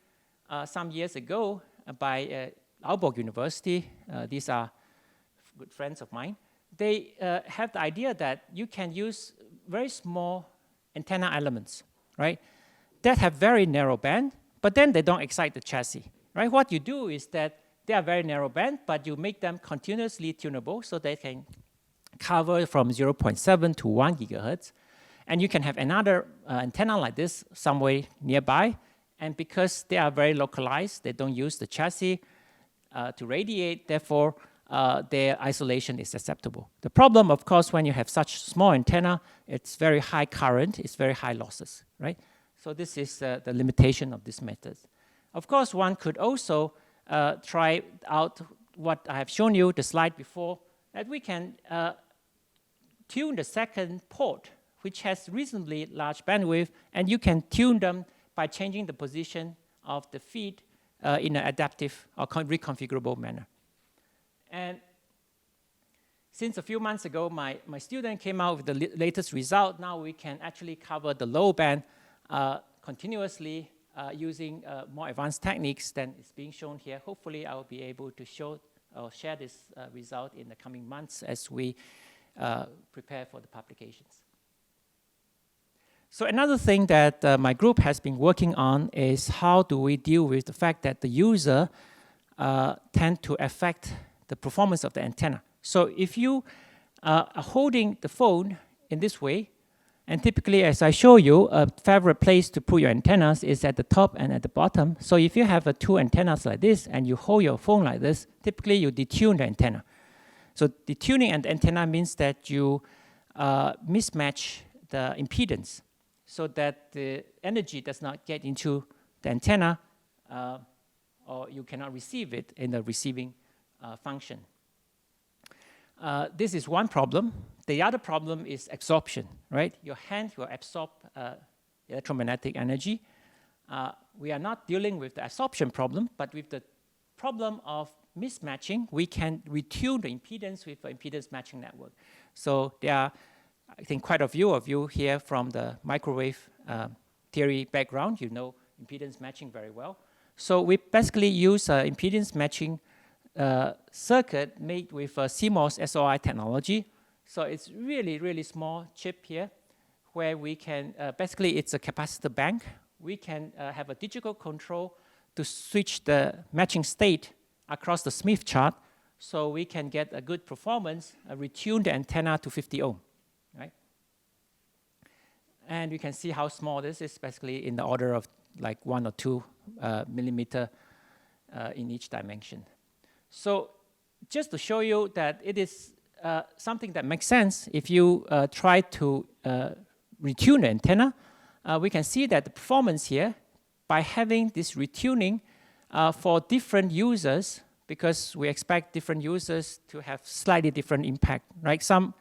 some years ago by Aalborg University, these are good friends of mine, they have the idea that you can use very small antenna elements, right, that have very narrow band, but then they don't excite the chassis, right? What you do is that they are very narrow band, but you make them continuously tunable so they can cover from 0.7 to 1 gigahertz. And you can have another antenna like this somewhere nearby. And because they are very localized, they don't use the chassis to radiate, therefore their isolation is acceptable. The problem, of course, when you have such small antenna, it's very high current, it's very high losses, right? So this is the limitation of this method. Of course, one could also try out what I have shown you, the slide before, that we can tune the second port, which has reasonably large bandwidth, and you can tune them by changing the position of the feed in an adaptive or reconfigurable manner. And since a few months ago, my student came out with the latest result. Now we can actually cover the low band continuously using more advanced techniques than is being shown here. Hopefully, I will be able to show or share this result in the coming months as we prepare for the publications. So another thing that my group has been working on is how do we deal with the fact that the user tend to affect the performance of the antenna. So if you are holding the phone in this way, and typically, as I show you, a favorite place to put your antennas is at the top and at the bottom. So if you have two antennas like this and you hold your phone like this, typically you detune the antenna. So detuning an antenna means that you mismatch the impedance so that the energy does not get into the antenna or you cannot receive it in the receiving function. This is one problem. The other problem is absorption, right? Your hand will absorb electromagnetic energy. We are not dealing with the absorption problem, but with the problem of mismatching, we can retune the impedance with an impedance matching network. So there are, I think, quite a few of you here from the microwave theory background. You know impedance matching very well. So we basically use impedance matching circuit made with CMOS SOI technology. So it's really, really small chip here, where we can, basically it's a capacitor bank. We can have a digital control to switch the matching state across the Smith chart, so we can get a good performance, retune the antenna to 50 ohm, right? And you can see how small this is, basically in the order of like 1 or 2 millimeter in each dimension. So just to show you that it is something that makes sense, if you try to retune the antenna, we can see that the performance here, by having this retuning for different users, because we expect different users to have slightly different impact, right? Some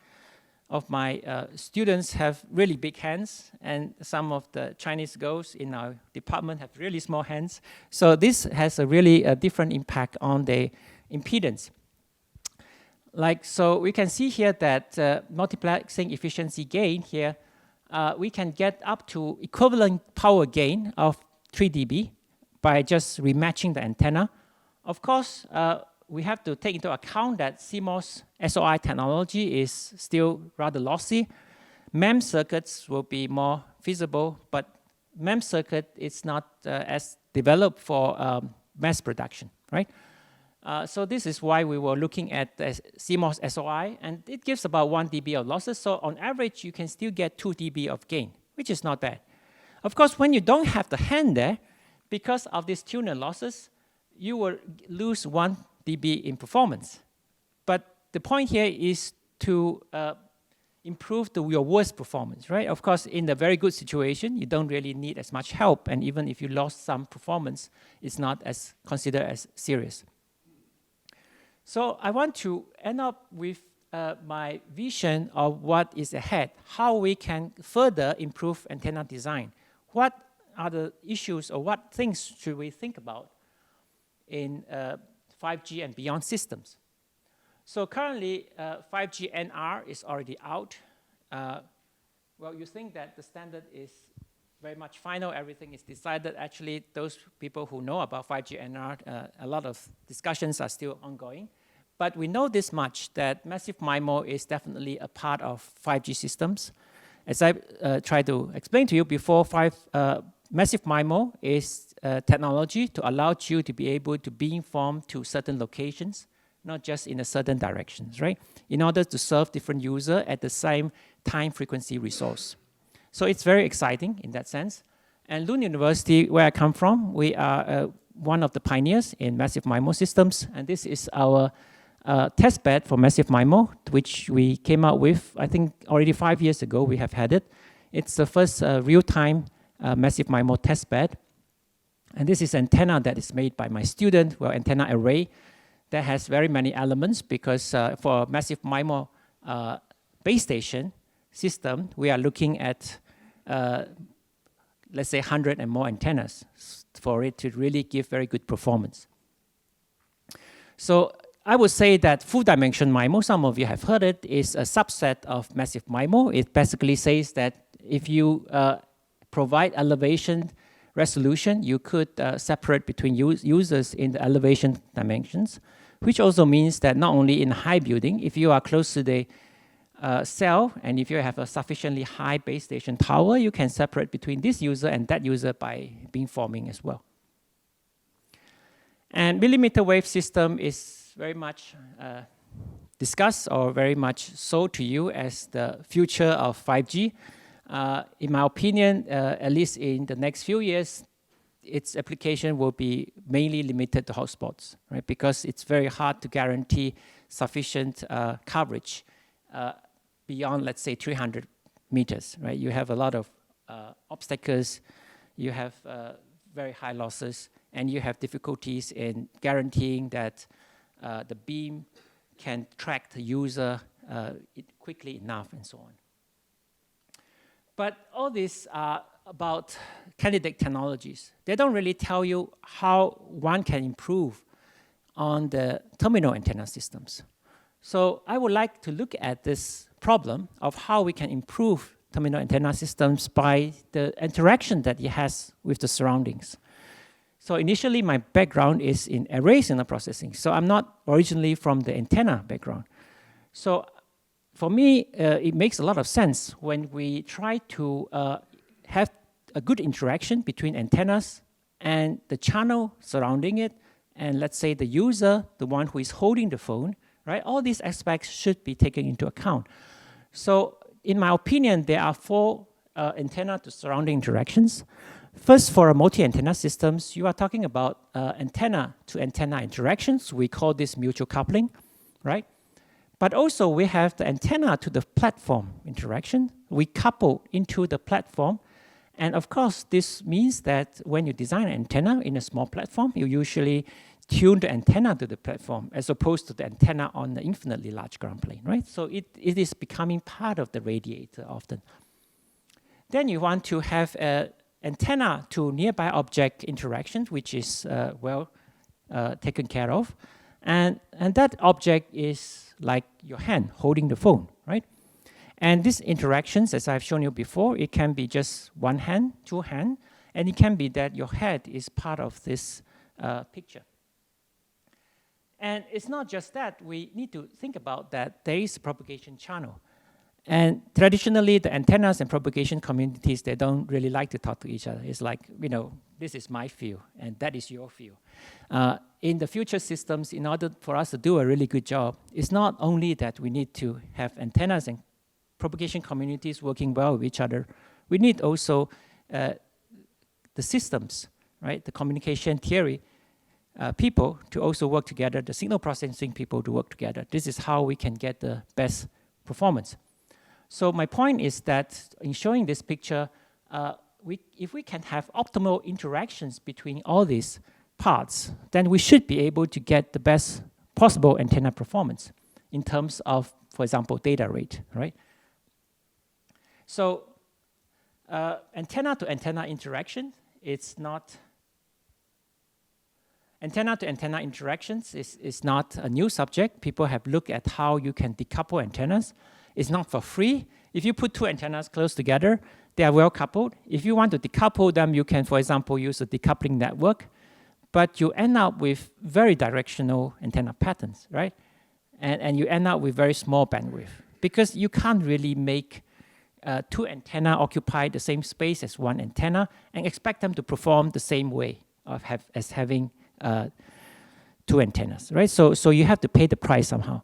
of my students have really big hands, and some of the Chinese girls in our department have really small hands. So this has a really different impact on the impedance. Like, so we can see here that multiplexing efficiency gain here, we can get up to equivalent power gain of 3 dB by just rematching the antenna. Of course, we have to take into account that CMOS SOI technology is still rather lossy. MEMS circuits will be more feasible, but MEMS circuit is not as developed for mass production, right? So this is why we were looking at the CMOS SOI, and it gives about 1 dB of losses. So on average, you can still get 2 dB of gain, which is not bad. Of course, when you don't have the hand there, because of these tuner losses, you will lose 1 dB in performance. But the point here is to improve your worst performance, right? Of course, in a very good situation, you don't really need as much help, and even if you lost some performance, it's not as considered as serious. So I want to end up with my vision of what is ahead, how we can further improve antenna design. What are the issues, or what things should we think about in 5G and beyond systems? So currently, 5G NR is already out. Well, you think that the standard is very much final, everything is decided. Actually, those people who know about 5G NR, a lot of discussions are still ongoing. But we know this much, that massive MIMO is definitely a part of 5G systems. As I tried to explain to you before, massive MIMO is technology to allow you to be able to beamform to certain locations, not just in a certain directions, right? In order to serve different users at the same time frequency resource. So it's very exciting in that sense. And Lund University, where I come from, we are one of the pioneers in massive MIMO systems. And this is our test bed for massive MIMO, which we came out with, I think already 5 years ago we have had it. It's the first real-time massive MIMO test bed. And this is antenna that is made by my student, well, antenna array that has very many elements, because for massive MIMO base station system, we are looking at, let's say, 100 and more antennas for it to really give very good performance. So I would say that full dimension MIMO, some of you have heard it, is a subset of massive MIMO. It basically says that if you provide elevation resolution, you could separate between users in the elevation dimensions, which also means that not only in high building, if you are close to the cell, and if you have a sufficiently high base station tower, you can separate between this user and that user by beamforming as well. And millimeter wave system is very much discussed, or very much sold to you as the future of 5G. In my opinion, at least in the next few years, its application will be mainly limited to hotspots, right? Because it's very hard to guarantee sufficient coverage beyond, let's say, 300 meters, right? You have a lot of obstacles, you have very high losses, and you have difficulties in guaranteeing that the beam can track the user quickly enough, and so on. But all these are about candidate technologies. They don't really tell you how one can improve on the terminal antenna systems. So I would like to look at this problem of how we can improve terminal antenna systems by the interaction that it has with the surroundings. So initially, my background is in array signal processing. So I'm not originally from the antenna background. So for me, it makes a lot of sense when we try to have a good interaction between antennas and the channel surrounding it, and let's say the user, the one who is holding the phone, right? All these aspects should be taken into account. So in my opinion, there are 4 antenna to surrounding interactions. First, for a multi-antenna systems, you are talking about antenna to antenna interactions. We call this mutual coupling, right? But also we have the antenna to the platform interaction. We couple into the platform. And of course, this means that when you design an antenna in a small platform, you usually tune the antenna to the platform as opposed to the antenna on the infinitely large ground plane, right? So it is becoming part of the radiator often. Then you want to have an antenna to nearby object interactions, which is well taken care of. And that object is like your hand holding the phone, right? And these interactions, as I've shown you before, it can be just one hand, two hands, and it can be that your head is part of this picture. And it's not just that. We need to think about that there is a propagation channel. And traditionally, the antennas and propagation communities, they don't really like to talk to each other. It's like, you know, this is my field, and that is your field. In the future systems, in order for us to do a really good job, it's not only that we need to have antennas and propagation communities working well with each other. We need also the systems, right? The communication theory people to also work together, the signal processing people to work together. This is how we can get the best performance. So my point is that in showing this picture, if we can have optimal interactions between all these parts, then we should be able to get the best possible antenna performance in terms of, for example, data rate, right? So antenna to antenna interaction, it's not, antenna to antenna interactions is not a new subject. People have looked at how you can decouple antennas. It's not for free. If you put 2 antennas close together, they are well coupled. If you want to decouple them, you can, for example, use a decoupling network, but you end up with very directional antenna patterns, right? And you end up with very small bandwidth because you can't really make 2 antenna occupy the same space as 1 antenna and expect them to perform the same way as having 2 antennas, right? So you have to pay the price somehow.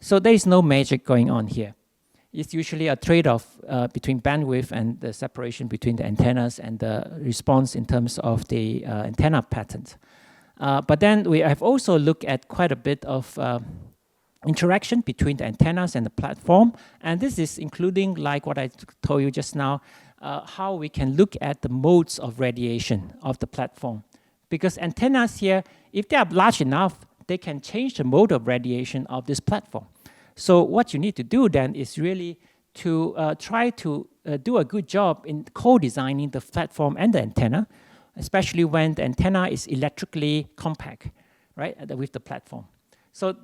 So there is no magic going on here. It's usually a trade-off between bandwidth and the separation between the antennas and the response in terms of the antenna patterns. But then we have also looked at quite a bit of interaction between the antennas and the platform. And this is including, like what I told you just now, how we can look at the modes of radiation of the platform. Because antennas here, if they are large enough, they can change the mode of radiation of this platform. So what you need to do then is really to try to do a good job in co-designing the platform and the antenna, especially when the antenna is electrically compact, right, with the platform. So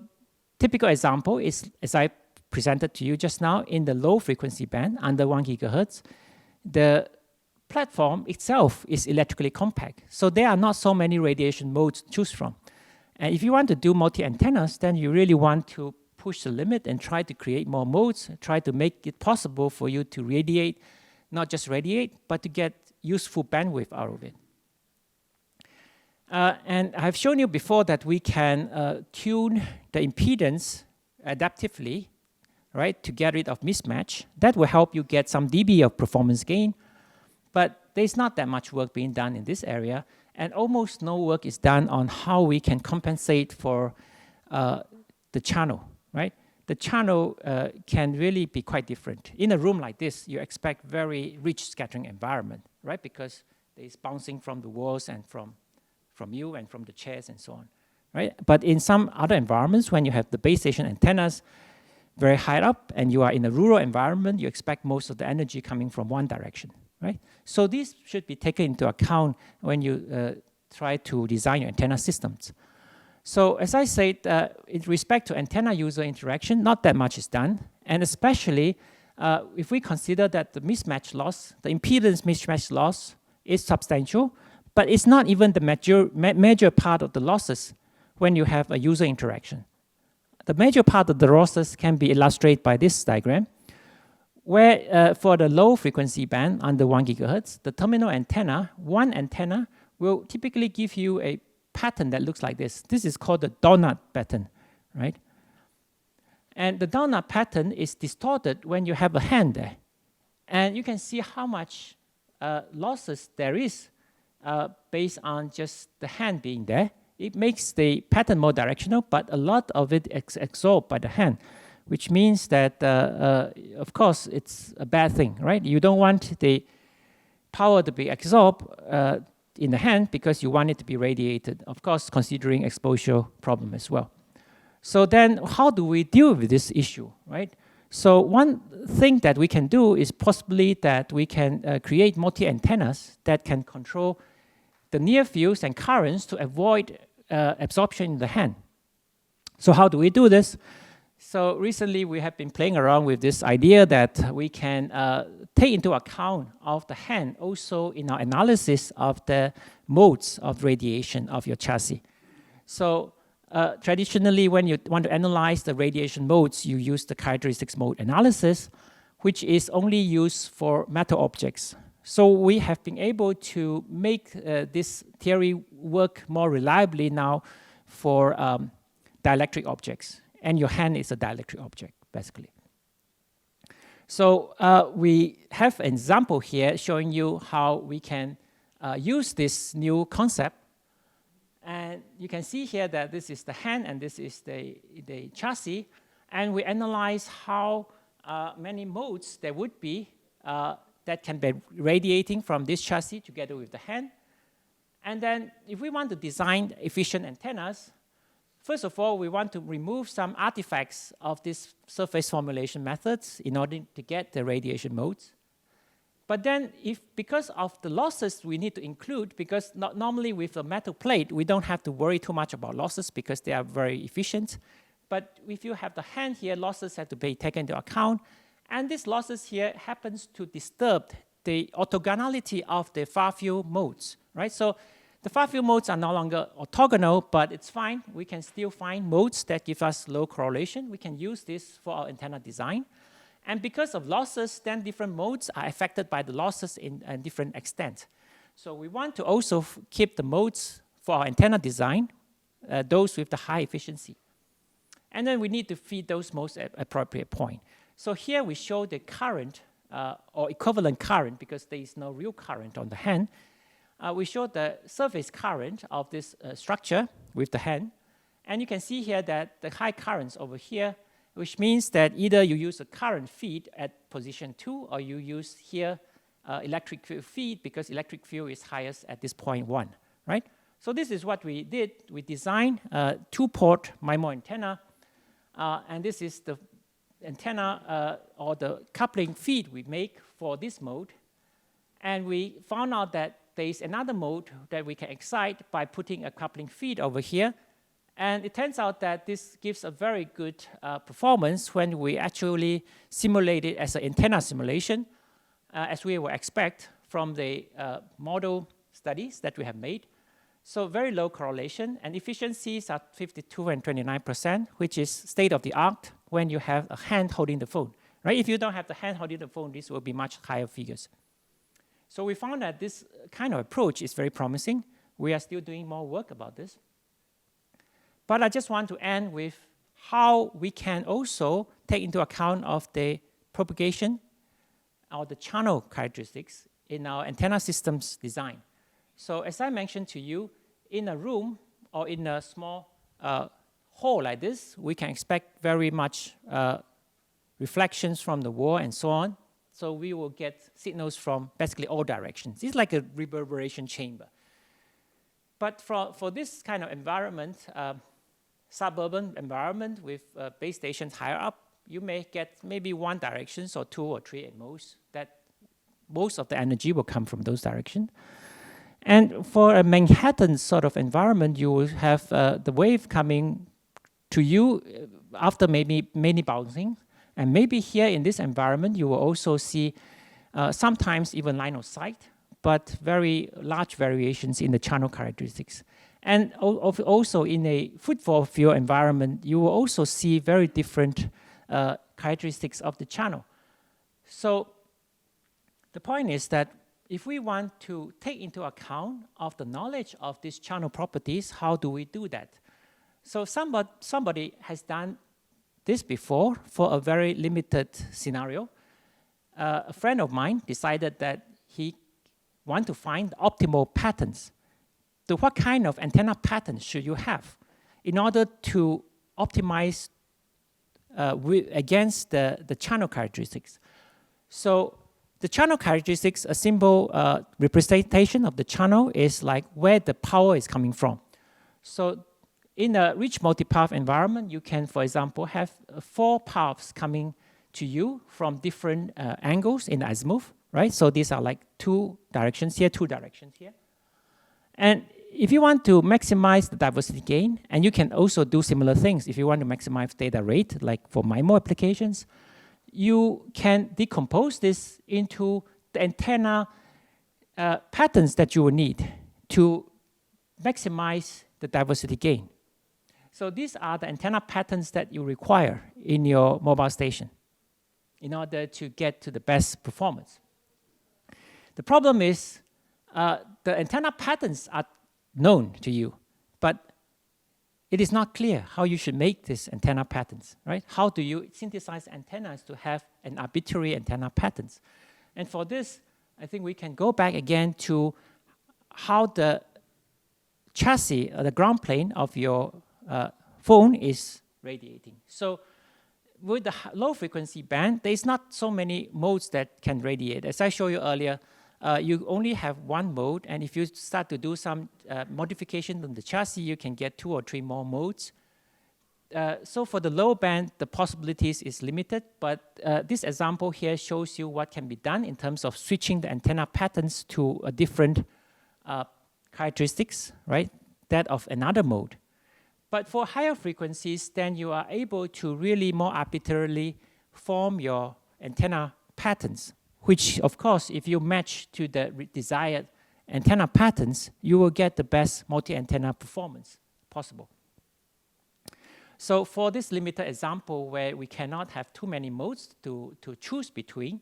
typical example is, as I presented to you just now, in the low frequency band, under 1 gigahertz, the platform itself is electrically compact. So there are not so many radiation modes to choose from. And if you want to do multi-antennas, then you really want to push the limit and try to create more modes, try to make it possible for you to radiate, not just radiate, but to get useful bandwidth out of it. And I've shown you before that we can tune the impedance adaptively, right, to get rid of mismatch. That will help you get some dB of performance gain. But there's not that much work being done in this area, and almost no work is done on how we can compensate for the channel, right? The channel can really be quite different. In a room like this, you expect very rich scattering environment, right? Because it's bouncing from the walls and from you and from the chairs and so on, right? But in some other environments, when you have the base station antennas very high up and you are in a rural environment, you expect most of the energy coming from one direction, right? So these should be taken into account when you try to design your antenna systems. So as I said, in respect to antenna user interaction, not that much is done. And especially if we consider that the mismatch loss, the impedance mismatch loss is substantial, But it's not even the major part of the losses when you have a user interaction. The major part of the losses can be illustrated by this diagram, where for the low frequency band under 1 gigahertz, the terminal antenna, one antenna will typically give you a pattern that looks like this. This is called the donut pattern, right? And the donut pattern is distorted when you have a hand there. And you can see how much losses there is based on just the hand being there. It makes the pattern more directional, but a lot of it is absorbed by the hand, which means that, of course, it's a bad thing, right? You don't want the power to be absorbed in the hand because you want it to be radiated, of course, considering exposure problem as well. So then how do we deal with this issue, right? So one thing that we can do is possibly that we can create multi-antennas that can control the near fields and currents to avoid absorption in the hand. So how do we do this? So recently we have been playing around with this idea that we can take into account of the hand also in our analysis of the modes of radiation of your chassis. So traditionally, when you want to analyze the radiation modes, you use the characteristics mode analysis, which is only used for metal objects. So we have been able to make this theory work more reliably now for dielectric objects. And your hand is a dielectric object, basically. So we have an example here showing you how we can use this new concept. And you can see here that this is the hand and this is the chassis. And we analyze how many modes there would be that can be radiating from this chassis together with the hand. And then if we want to design efficient antennas, first of all, we want to remove some artifacts of these surface formulation methods in order to get the radiation modes. But then, because of the losses we need to include, because normally with a metal plate, we don't have to worry too much about losses because they are very efficient. But if you have the hand here, losses have to be taken into account. And these losses here happens to disturb the orthogonality of the far-field modes, right? So the far-field modes are no longer orthogonal, but it's fine. We can still find modes that give us low correlation. We can use this for our antenna design. And because of losses, then different modes are affected by the losses in different extent. So we want to also keep the modes for our antenna design, those with the high efficiency. And then we need to feed those most appropriate point. So here we show the current or equivalent current because there is no real current on the hand. We show the surface current of this structure with the hand. And you can see here that the high currents over here, which means that either you use a current feed at position 2 or you use here electric field feed because electric field is highest at this point 1, right? So this is what we did. We designed a 2-port MIMO antenna, and this is the antenna or the coupling feed we make for this mode. And we found out that there is another mode that we can excite by putting a coupling feed over here. And it turns out that this gives a very good performance when we actually simulate it as an antenna simulation, as we would expect from the model studies that we have made. So very low correlation, and efficiencies are 52 and 29%, which is state-of-the-art when you have a hand holding the phone, right? If you don't have the hand holding the phone, this will be much higher figures. So we found that this kind of approach is very promising. We are still doing more work about this. But I just want to end with how we can also take into account of the propagation or the channel characteristics in our antenna systems design. So as I mentioned to you, in a room or in a small hole like this, we can expect very much reflections from the wall and so on. So we will get signals from basically all directions. It's like a reverberation chamber. But for this kind of environment, suburban environment with base stations higher up, you may get maybe one direction or 2 or 3 at most. That most of the energy will come from those directions. And for a Manhattan sort of environment, you will have the wave coming to you after maybe many bouncing. And maybe here in this environment, you will also see sometimes even line of sight. but very large variations in the channel characteristics. And also in a football field environment, you will also see very different characteristics of the channel. So the point is that if we want to take into account of the knowledge of these channel properties, how do we do that? So somebody has done this before for a very limited scenario. A friend of mine decided that he wants to find optimal patterns. So what kind of antenna pattern should you have in order to optimize against the channel characteristics? So the channel characteristics, a simple representation of the channel is like where the power is coming from. So in a rich multipath environment, you can, for example, have 4 paths coming to you from different angles in the azimuth, right? So these are like 2 directions here, 2 directions here. And if you want to maximize the diversity gain, and you can also do similar things if you want to maximize data rate, like for MIMO applications, you can decompose this into the antenna patterns that you will need to maximize the diversity gain. So these are the antenna patterns that you require in your mobile station in order to get to the best performance. The problem is the antenna patterns are known to you, but it is not clear how you should make these antenna patterns, right? How do you synthesize antennas to have an arbitrary antenna patterns? And for this, I think we can go back again to how the chassis, or the ground plane of your phone is radiating. So with the low frequency band, there's not so many modes that can radiate. As I showed you earlier, you only have 1 mode, and if you start to do some modification on the chassis, you can get 2 or 3 more modes. So for the low band, the possibilities is limited, but this example here shows you what can be done in terms of switching the antenna patterns to a different characteristics, right? That of another mode. But for higher frequencies, then you are able to really more arbitrarily form your antenna patterns, which, of course, if you match to the desired antenna patterns, you will get the best multi-antenna performance possible. So for this limited example where we cannot have too many modes to choose between,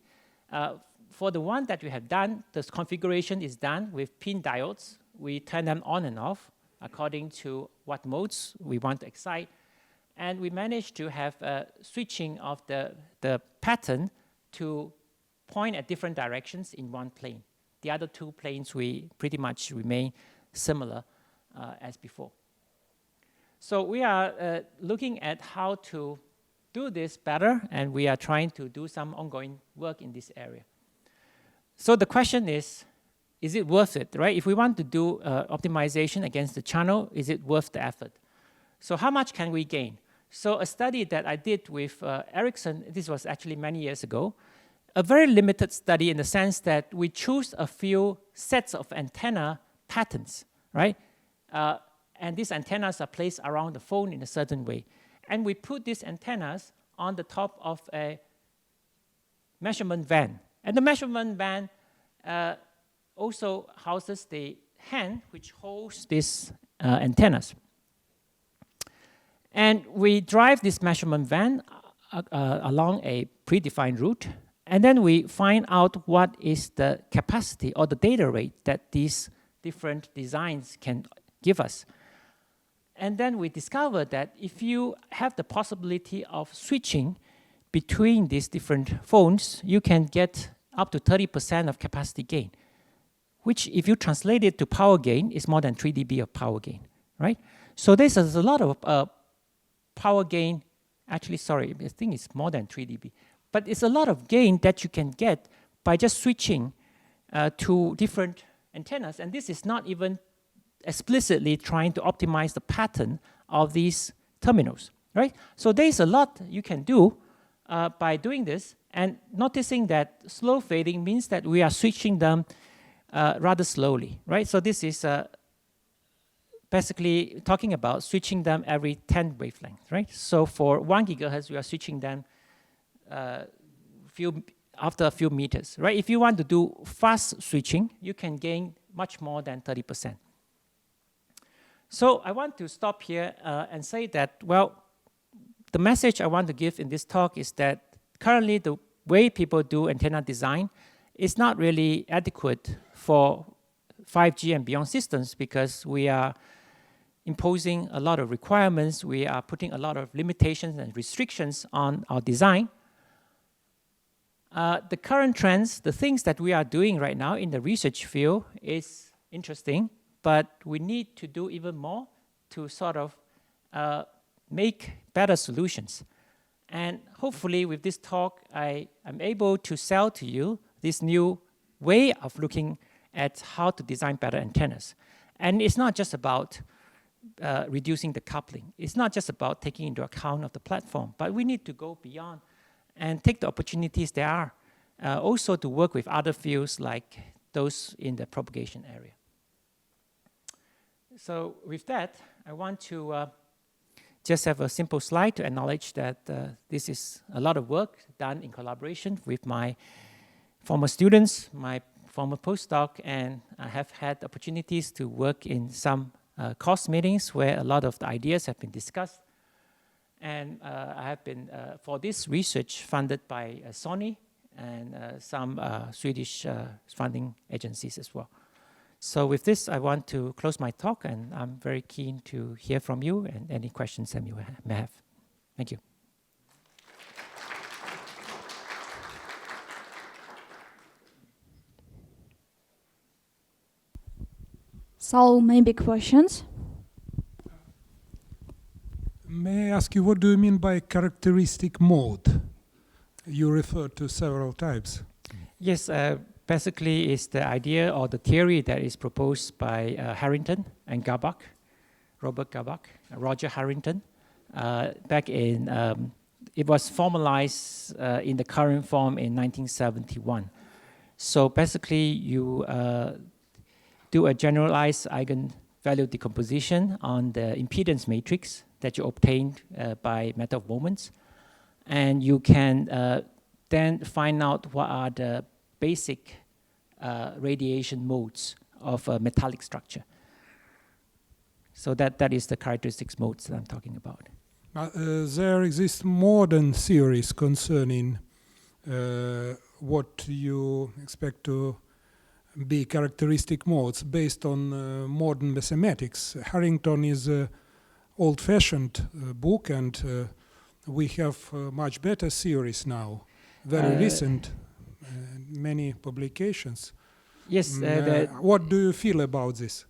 for the one that we have done, this configuration is done with pin diodes. We turn them on and off according to what modes we want to excite. And we managed to have a switching of the pattern to point at different directions in one plane. The other 2 planes we pretty much remain similar as before. So we are looking at how to do this better, and we are trying to do some ongoing work in this area. So the question is it worth it, right? If we want to do optimization against the channel, is it worth the effort? So how much can we gain? So a study that I did with Ericsson, this was actually many years ago, a very limited study in the sense that we choose a few sets of antenna patterns, right? And these antennas are placed around the phone in a certain way. And we put these antennas on the top of a measurement van. And the measurement van also houses the hand which holds these antennas. And we drive this measurement van along a predefined route, and then we find out what is the capacity or the data rate that these different designs can give us. And then we discover that if you have the possibility of switching between these different phones, you can get up to 30% of capacity gain, which if you translate it to power gain is more than 3 dB of power gain, right? So there's a lot of power gain. Actually, sorry, I think it's more than 3 dB. But it's a lot of gain that you can get by just switching to different antennas. And this is not even explicitly trying to optimize the pattern of these terminals, right? So there's a lot you can do by doing this, and noticing that slow fading means that we are switching them rather slowly, right? So this is basically talking about switching them every 10 wavelengths, right? So for 1 gigahertz, we are switching them few after a few meters, right? If you want to do fast switching, you can gain much more than 30%. So I want to stop here and say that, well, the message I want to give in this talk is that currently the way people do antenna design is not really adequate for 5G and beyond systems, because we are imposing a lot of requirements, we are putting a lot of limitations and restrictions on our design. The current trends, the things that we are doing right now in the research field is interesting, but we need to do even more to sort of make better solutions. And hopefully with this talk, I am able to sell to you this new way of looking at how to design better antennas. And it's not just about reducing the coupling. It's not just about taking into account of the platform, but we need to go beyond and take the opportunities there are. Also to work with other fields like those in the propagation area. So with that, I want to just have a simple slide to acknowledge that this is a lot of work done in collaboration with my former students, my former postdoc, and I have had opportunities to work in some course meetings where a lot of the ideas have been discussed. And I have been, for this research, funded by Sony and some Swedish funding agencies as well. So with this, I want to close my talk, and I'm very keen to hear from you and any questions that you may have. Thank you. So maybe questions? May I ask you, what do you mean by characteristic mode? You referred to several types. Yes, basically it's the idea or the theory that is proposed by Harrington and Gabak, Robert Gabak, Roger Harrington. Back in, it was formalized in the current form in 1971. So basically you do a generalized eigenvalue decomposition on the impedance matrix that you obtained by method of moments. And you can then find out what are the basic radiation modes of a metallic structure. So that is the characteristics modes that I'm talking about. There exist modern theories concerning what you expect to be characteristic modes based on modern mathematics. Harrington is an old-fashioned book, and we have much better theories now, very recent, many publications. Yes. What do you feel about this?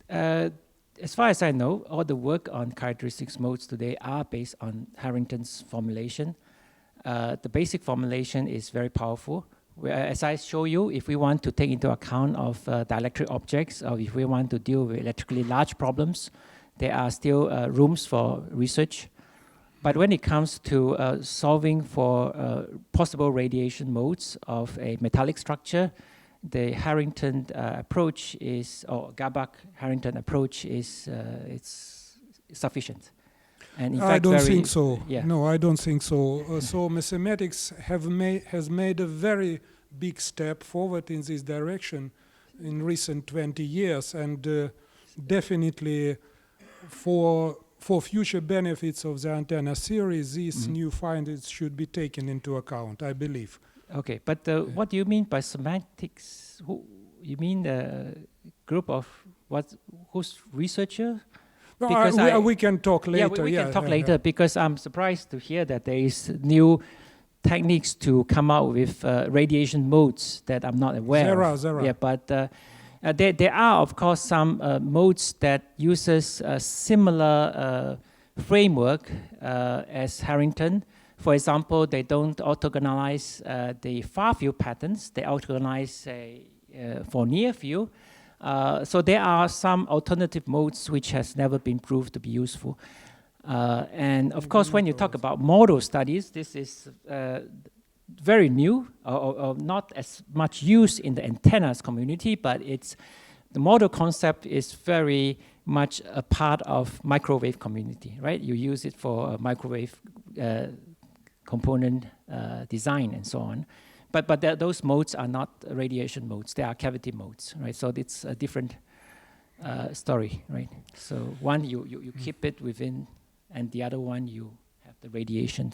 As far as I know, all the work on characteristics modes today are based on Harrington's formulation. The basic formulation is very powerful. As I show you, if we want to take into account of dielectric objects, or if we want to deal with electrically large problems, there are still rooms for research. But when it comes to solving for possible radiation modes of a metallic structure, the Harrington approach is, or Gabak-Harrington approach is it's sufficient. And in fact, I don't think so. Yeah. No, I don't think so. So mathematics has made a very big step forward in this direction in recent 20 years, and definitely for future benefits of the antenna series, these new findings should be taken into account, I believe. Okay, but what do you mean by semantics? You mean the group of whose researcher? No, we can talk later. Yeah, we can talk later, because I'm surprised to hear that there is new techniques to come out with radiation modes that I'm not aware of. There are. Yeah, but there are, of course, some modes that uses a similar framework as Harrington. For example, they don't orthogonalize the far field patterns. They orthogonalize for near field. So there are some alternative modes which has never been proved to be useful. And of course, when you talk about model studies, this is very new, or not as much used in the antennas community, but the model concept is very much a part of microwave community, right? You use it for microwave component design and so on. But those modes are not radiation modes; they are cavity modes, right? So it's a different story, right? So one you keep it within, and the other one you have the radiation.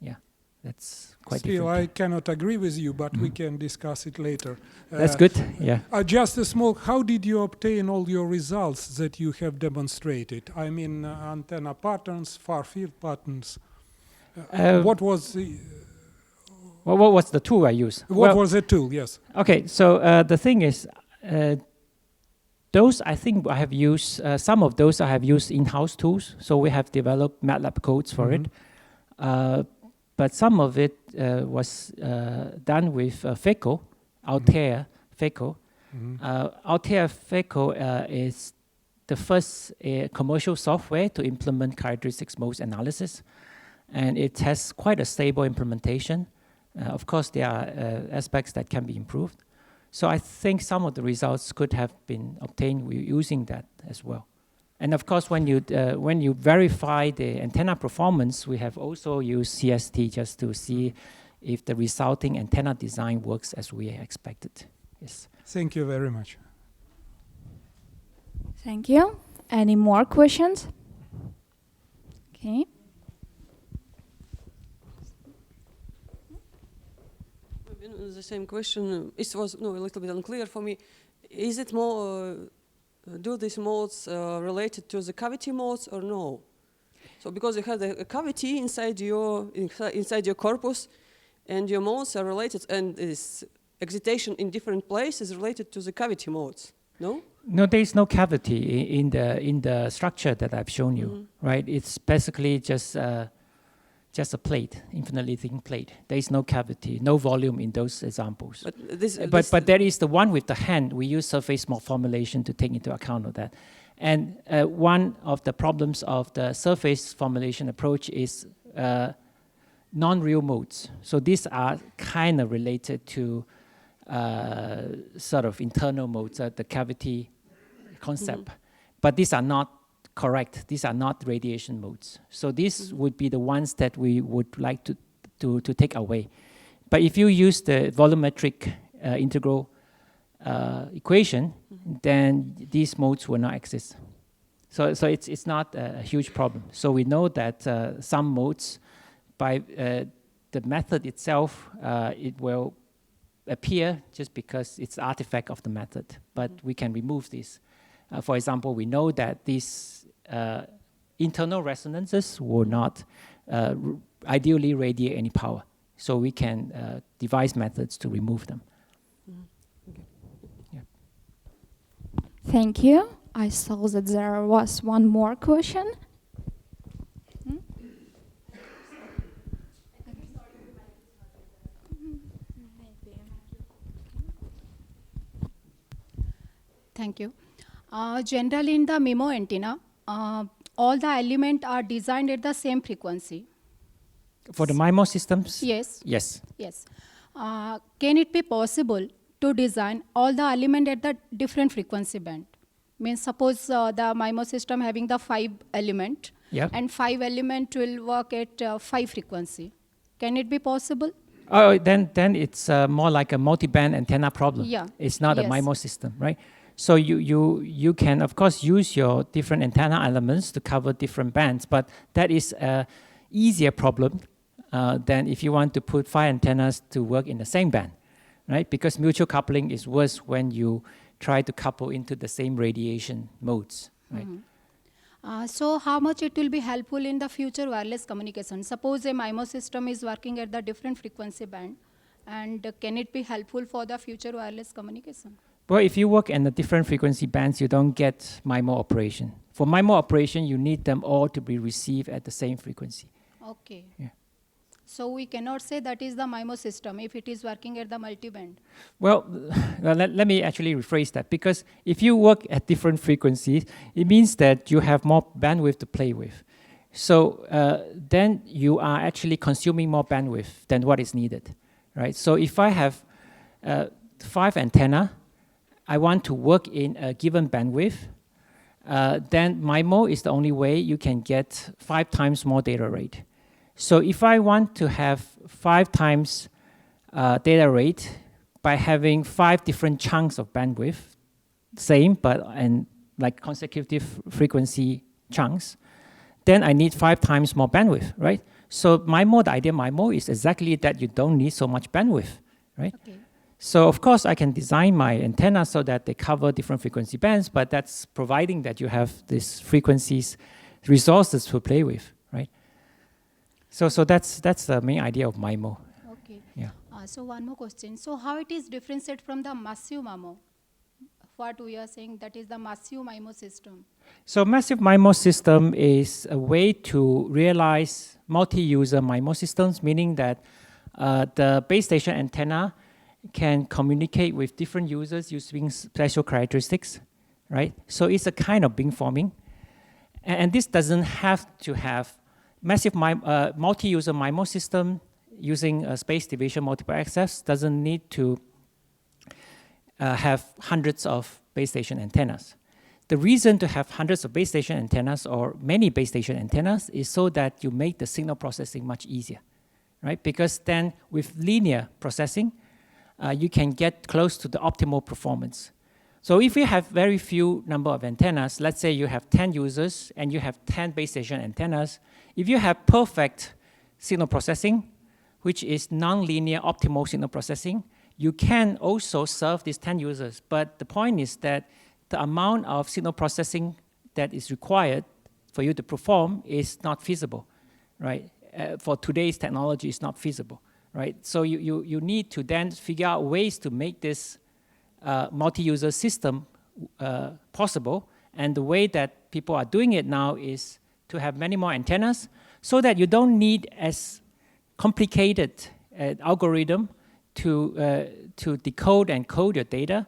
Yeah, that's quite Still, different. I cannot agree with you, but we can discuss it later. That's good. Yeah. Just a small, how did you obtain all your results that you have demonstrated? I mean, antenna patterns, far field patterns. What was the... What was the tool I used? What was the tool, yes. Okay, so the thing is, those I think I have used, some of those I have used in-house tools, so we have developed MATLAB codes for it. But some of it was done with FECO, Altair FECO. Altair FECO is the first commercial software to implement characteristics modes analysis, and it has quite a stable implementation. Of course, there are aspects that can be improved. So I think some of the results could have been obtained using that as well. And of course, when you verify the antenna performance, we have also used CST just to see if the resulting antenna design works as we expected. Yes. Thank you very much. Thank you. Any more questions? Okay. The same question. It was a little bit unclear for me. Is it more, do these modes related to the cavity modes or no? So because you have a cavity inside your corpus, and your modes are related, and this excitation in different places is related to the cavity modes. No? No, there is no cavity in the structure that I've shown you, right? It's basically just a plate, infinitely thin plate. There is no cavity, no volume in those examples. But there is the one with the hand. We use surface formulation to take into account of that. And one of the problems of the surface formulation approach is non-real modes. So these are kind of related to sort of internal modes, the cavity concept. But these are not correct. These are not radiation modes. So these would be the ones that we would like to take away. But if you use the volumetric integral equation, then these modes will not exist. So it's not a huge problem. So we know that some modes, by the method itself, it will appear just because it's an artifact of the method. But we can remove this. For example, we know that these internal resonances will not ideally radiate any power. So we can devise methods to remove them. Okay. Yeah. Thank you. I saw that there was one more question. Thank you. Generally in the MIMO antenna, all the elements are designed at the same frequency. For the MIMO systems? Yes. Yes. Yes. Can it be possible to design all the elements at the different frequency band? Means suppose the MIMO system having the 5 element, and 5 element will work at 5 frequency. Can it be possible? Oh, then it's more like a multi-band antenna problem. Yeah. It's not a MIMO system, right? So you can, of course, use your different antenna elements to cover different bands, but that is an easier problem than if you want to put 5 antennas to work in the same band, right? Because mutual coupling is worse when you try to couple into the same radiation modes, right? So how much it will be helpful in the future wireless communication? Suppose a MIMO system is working at the different frequency band, and can it be helpful for the future wireless communication? Well, if you work in the different frequency bands, you don't get MIMO operation. For MIMO operation, you need them all to be received at the same frequency. Okay. Yeah. So we cannot say that is the MIMO system if it is working at the multi-band. Well, let me actually rephrase that, because if you work at different frequencies, it means that you have more bandwidth to play with. So then you are actually consuming more bandwidth than what is needed, right? So if I have 5 antennas, I want to work in a given bandwidth, then MIMO is the only way you can get 5 times more data rate. So if I want to have 5 times data rate by having 5 different chunks of bandwidth, same, but and like consecutive frequency chunks, then I need 5 times more bandwidth, right? So MIMO, the idea of MIMO is exactly that you don't need so much bandwidth, right? Okay. So of course I can design my antenna so that they cover different frequency bands, but that's providing that you have these frequencies, resources to play with, right? So that's the main idea of MIMO. Okay. Yeah. So one more question. So how it is differentiated from the massive MIMO? What we are saying, that is the massive MIMO system. So massive MIMO system is a way to realize multi-user MIMO systems, meaning that the base station antenna can communicate with different users using special characteristics, right? So it's a kind of beamforming. And this doesn't have to have massive multi-user MIMO system using a space division multiple access, doesn't need to have hundreds of base station antennas. The reason to have hundreds of base station antennas or many base station antennas is so that you make the signal processing much easier, right? Because then with linear processing, you can get close to the optimal performance. So if you have very few number of antennas, let's say you have 10 users and you have 10 base station antennas, if you have perfect signal processing, which is non-linear optimal signal processing, you can also serve these 10 users. But the point is that the amount of signal processing that is required for you to perform is not feasible, right? For today's technology, it's not feasible, right? So you need to then figure out ways to make this multi-user system possible. And the way that people are doing it now is to have many more antennas so that you don't need as complicated algorithm to decode and code your data,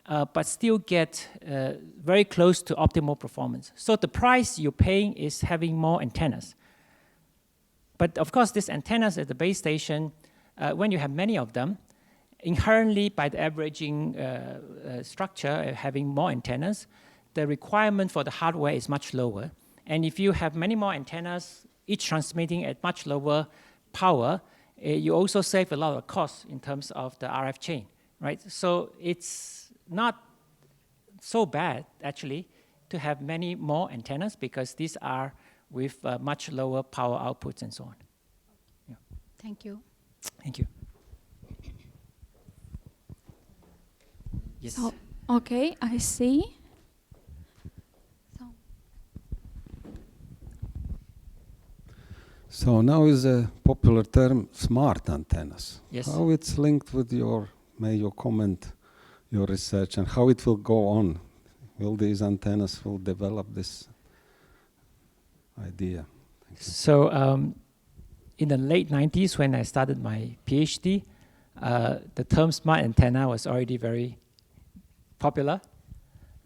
but still get very close to optimal performance. So the price you're paying is having more antennas. But of course, these antennas at the base station, when you have many of them, inherently by the averaging structure, having more antennas, the requirement for the hardware is much lower. And if you have many more antennas, each transmitting at much lower power, you also save a lot of costs in terms of the RF chain, right? So it's not so bad, actually, to have many more antennas because these are with much lower power outputs and so on. Yeah. Thank you. Thank you. Yes. So, okay, I see. So now is a popular term, smart antennas. Yes. How it's linked with your, may you comment your research and how it will go on? Will these antennas will develop this idea? So in the late 90s, when I started my PhD, the term smart antenna was already very popular.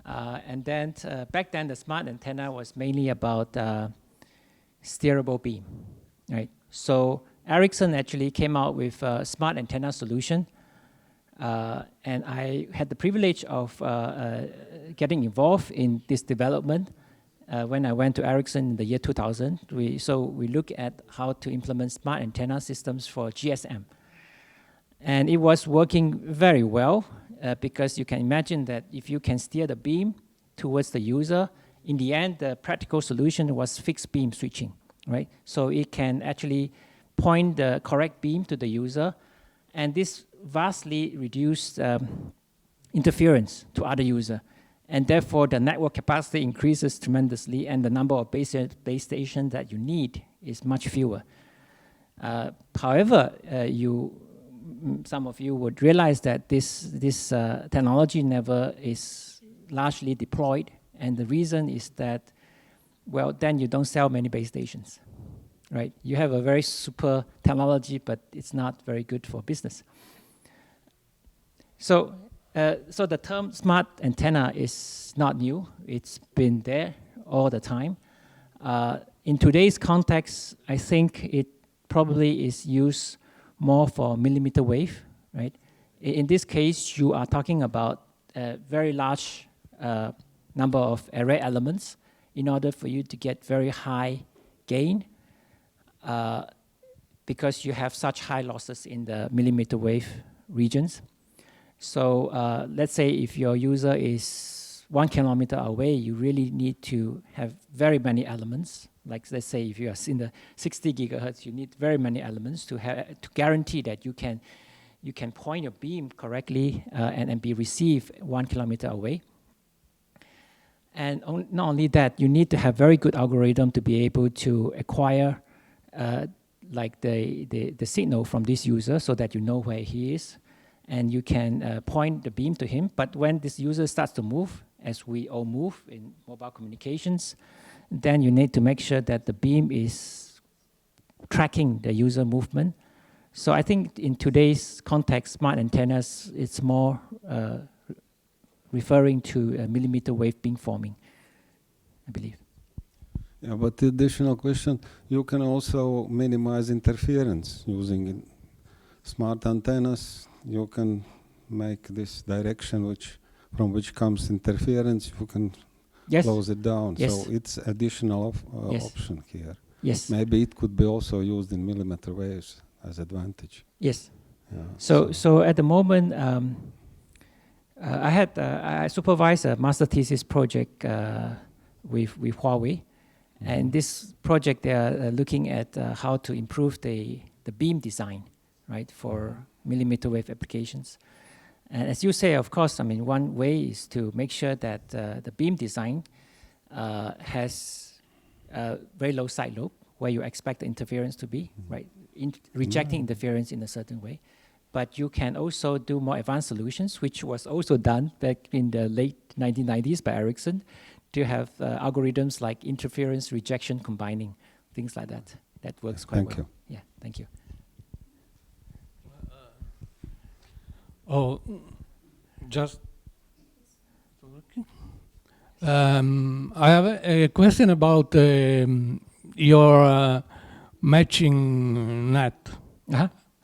And then back then, the smart antenna was mainly about steerable beam, right? So Ericsson actually came out with a smart antenna solution. And I had the privilege of getting involved in this development when I went to Ericsson in the year 2000. So we look at how to implement smart antenna systems for GSM. And it was working very well because you can imagine that if you can steer the beam towards the user, in the end, the practical solution was fixed beam switching, right? So it can actually point the correct beam to the user, and this vastly reduced interference to other user. And therefore, the network capacity increases tremendously, and the number of base stations that you need is much fewer. However, some of you would realize that this technology never is largely deployed, and the reason is that, well, then you don't sell many base stations, right? You have a very super technology, but it's not very good for business. So the term smart antenna is not new. It's been there all the time. In today's context, I think it probably is used more for millimeter wave, right? In this case, you are talking about a very large number of array elements in order for you to get very high gain. because you have such high losses in the millimeter wave regions. So let's say if your user is 1 kilometer away, you really need to have very many elements. Like let's say if you are in the 60 gigahertz, you need very many elements to guarantee that you can point your beam correctly and be received 1 kilometer away. And not only that, you need to have very good algorithm to be able to acquire like the signal from this user so that you know where he is. And you can point the beam to him. But when this user starts to move, as we all move in mobile communications, then you need to make sure that the beam is tracking the user movement. So I think in today's context, smart antennas, it's more referring to millimeter wave beamforming, I believe. Yeah, but the additional question, you can also minimize interference using smart antennas. You can make this direction from which comes interference, you can close it down. Yes. So it's additional option here. Yes. Maybe it could be also used in millimeter waves as advantage. Yes. Yeah, so at the moment, I supervised a master thesis project with Huawei, and this project they are looking at how to improve the beam design, right, for millimeter wave applications. And as you say, of course, I mean, one way is to make sure that the beam design has a very low side lobe, where you expect the interference to be, right? Rejecting interference in a certain way. But you can also do more advanced solutions, which was also done back in the late 1990s by Ericsson, to have algorithms like interference rejection combining, things like that. That works quite well. Thank you. Yeah, thank you. I have a question about your matching net.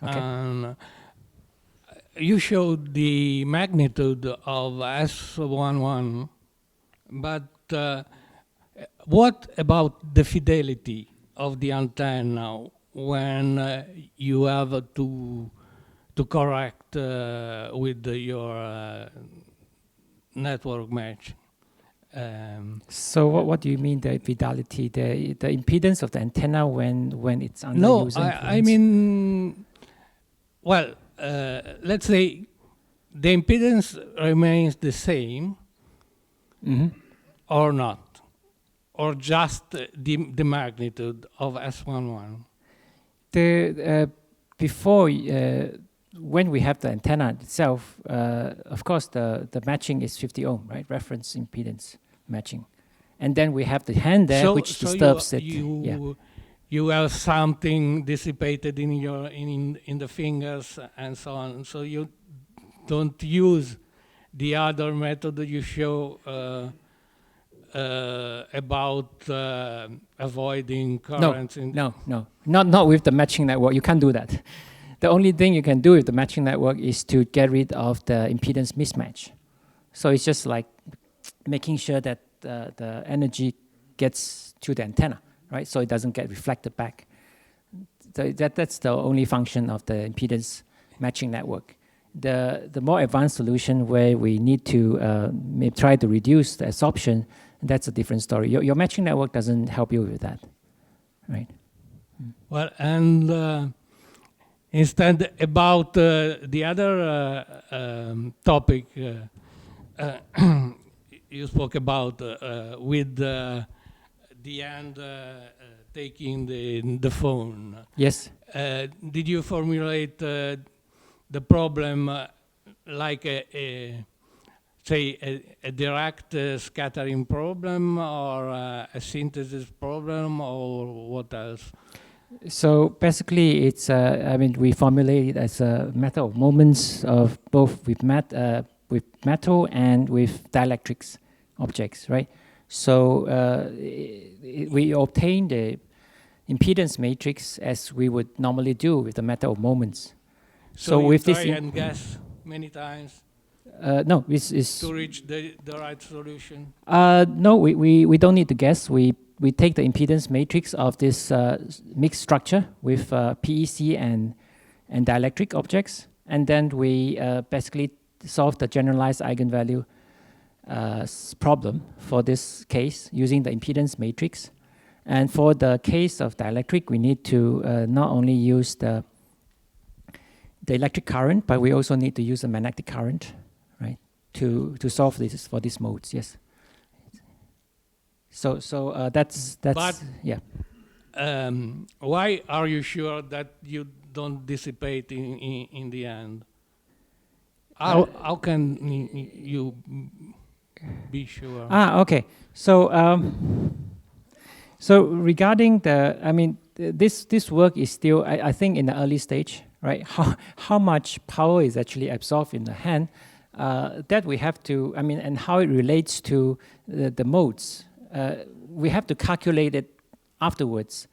Okay. You showed the magnitude of S11, but what about the fidelity of the antenna when you have to correct with your network match? So what do you mean the fidelity, the impedance of the antenna when it's under user influence? I mean, well, let's say the impedance remains the same, or not, or just the magnitude of S11. Before, when we have the antenna itself, of course the matching is 50 ohm, right? Reference impedance matching, and then we have the hand there, which disturbs it. You have something dissipated in your in the fingers and so on. So you don't use the other method that you show about avoiding currents. No, not with the matching network. You can't do that. The only thing you can do with the matching network is to get rid of the impedance mismatch. So it's just like making sure that the energy gets to the antenna, right? So it doesn't get reflected back. So that's the only function of the impedance matching network. The more advanced solution where we need to try to reduce the absorption, that's a different story. Your matching network doesn't help you with that, right? Well, and instead about the other topic you spoke about with the hand taking the phone. Yes. Did you formulate the problem like say a direct scattering problem or a synthesis problem or what else? So basically, it's I mean we formulate it as a matter of moments of both with metal and with dielectrics objects, right? So we obtain the impedance matrix as we would normally do with the matter of moments. So with try this and guess many times no, this is to reach the right solution? No, we don't need to guess. We we take the impedance matrix of this mixed structure with PEC and dielectric objects, and then we basically solve the generalized eigenvalue problem for this case using the impedance matrix. And for the case of dielectric, we need to not only use the electric current, but we also need to use the magnetic current, right, to solve this for these modes. Yes. So that's But yeah. Why are you sure that you don't dissipate in the end? How can you be sure? Okay. So so regarding the, I mean, this work is still, I think, in the early stage, right? How much power is actually absorbed in the hand, that we have to, I mean, and how it relates to the modes. We have to calculate it afterwards,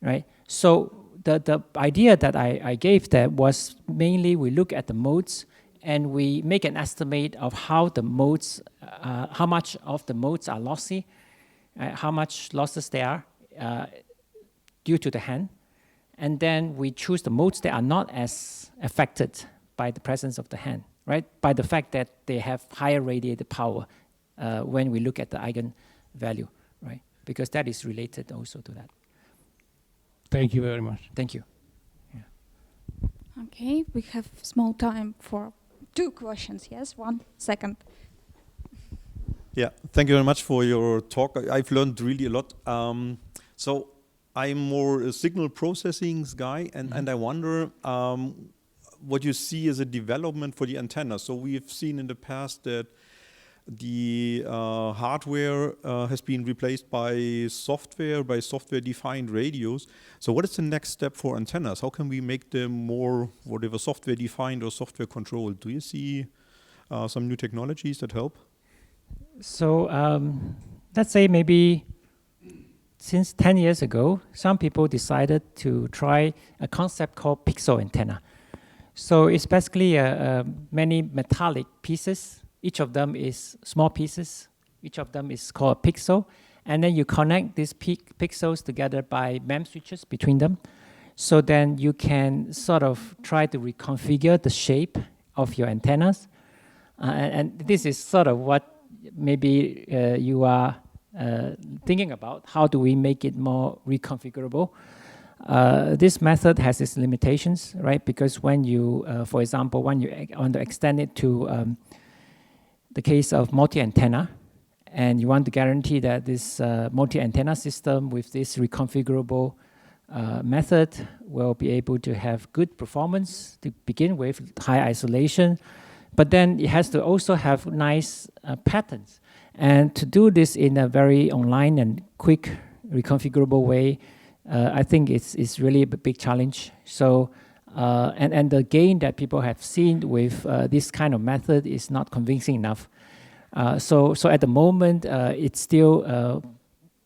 right? So the idea that I gave there was mainly we look at the modes and we make an estimate of how the modes, how much of the modes are lossy, how much losses there are due to the hand, and then we choose the modes that are not as affected by the presence of the hand, right? By the fact that they have higher radiated power when we look at the eigenvalue, right? Because that is related also to that. Thank you very much. Thank you. Okay, we have small time for 2 questions. Yes, 1 second. Yeah, thank you very much for your talk. I've learned really a lot. So I'm more a signal processing guy, and I wonder what you see as a development for the antenna. So we've seen in the past that the hardware has been replaced by software-defined radios. So what is the next step for antennas? How can we make them more, whatever, software-defined or software-controlled? Do you see some new technologies that help? So let's say maybe since 10 years ago, some people decided to try a concept called pixel antenna. So it's basically many metallic pieces. Each of them is small pieces. Each of them is called a pixel. And then you connect these pixels together by MEMS switches between them. So then you can sort of try to reconfigure the shape of your antennas. And this is sort of what maybe you are thinking about. How do we make it more reconfigurable? This method has its limitations, right? Because when you, for example, when you want to extend it to the case of multi-antenna, and you want to guarantee that this multi-antenna system with this reconfigurable method will be able to have good performance to begin with, high isolation, but then it has to also have nice patterns. And to do this in a very online and quick reconfigurable way, I think it's really a big challenge. So, and the gain that people have seen with this kind of method is not convincing enough. So at the moment, it's still,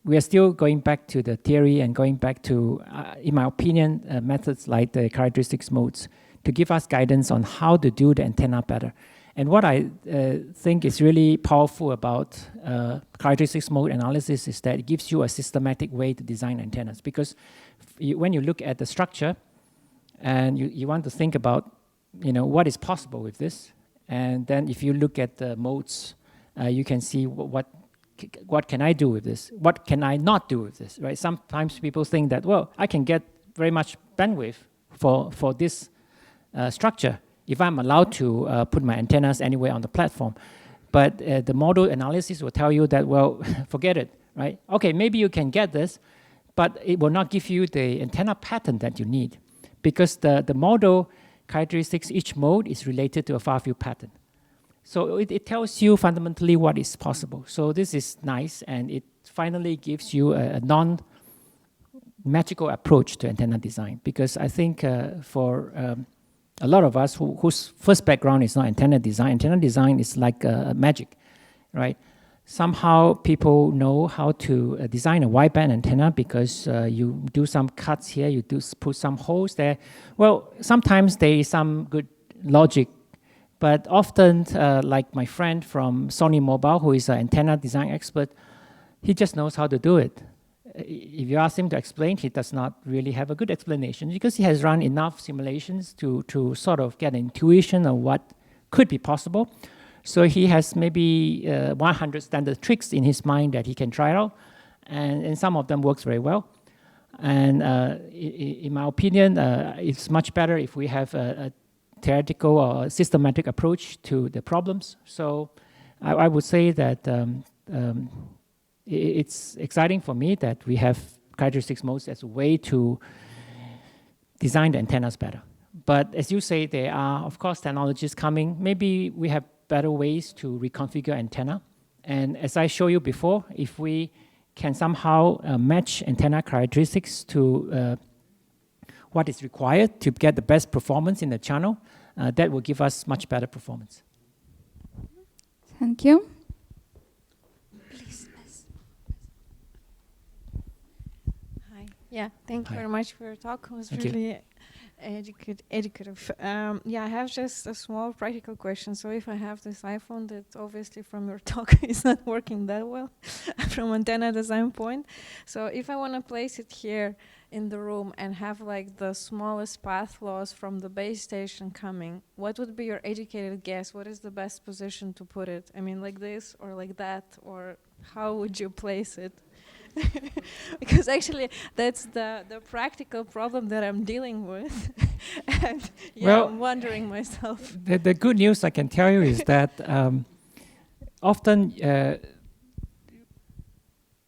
we are still going back to the theory and going back to, in my opinion, methods like the characteristics modes to give us guidance on how to do the antenna better. And what I think is really powerful about characteristics mode analysis is that it gives you a systematic way to design antennas. Because when you look at the structure and you want to think about, you know, what is possible with this, and then if you look at the modes, you can see what can I do with this? What can I not do with this, right? Sometimes people think that, well, I can get very much bandwidth for this structure if I'm allowed to put my antennas anywhere on the platform. But the model analysis will tell you that, well, forget it, right? Okay, maybe you can get this, but it will not give you the antenna pattern that you need, because the model characteristics, each mode is related to a far-field pattern. So it tells you fundamentally what is possible. So this is nice, and it finally gives you a non-magical approach to antenna design. Because I think for a lot of us whose first background is not antenna design is like magic, right? Somehow people know how to design a wideband antenna because you do some cuts here, you do put some holes there. Well, sometimes there is some good logic, but often, like my friend from Sony Mobile, who is an antenna design expert, he just knows how to do it. if you ask him to explain, he does not really have a good explanation because he has run enough simulations to sort of get an intuition of what could be possible. So he has maybe 100 standard tricks in his mind that he can try out, and some of them works very well. And in my opinion, it's much better if we have a theoretical or systematic approach to the problems. So I would say that it's exciting for me that we have characteristics modes as a way to design the antennas better. But as you say, there are, of course, technologies coming. Maybe we have better ways to reconfigure antenna. And as I showed you before, if we can somehow match antenna characteristics to what is required to get the best performance in the channel, that will give us much better performance. Thank you. Hi. Yeah, thank you very much for your talk. It was Thank you. really educative. Yeah, I have just a small practical question. So if I have this iPhone that obviously from your talk is not working that well from antenna design point. So if I want to place it here in the room and have like the smallest path loss from the base station coming, what would be your educated guess? What is the best position to put it? I mean, like this or like that, or how would you place it? Because actually that's the practical problem that I'm dealing with. And yeah, Well, I'm wondering myself. The good news I can tell you is that often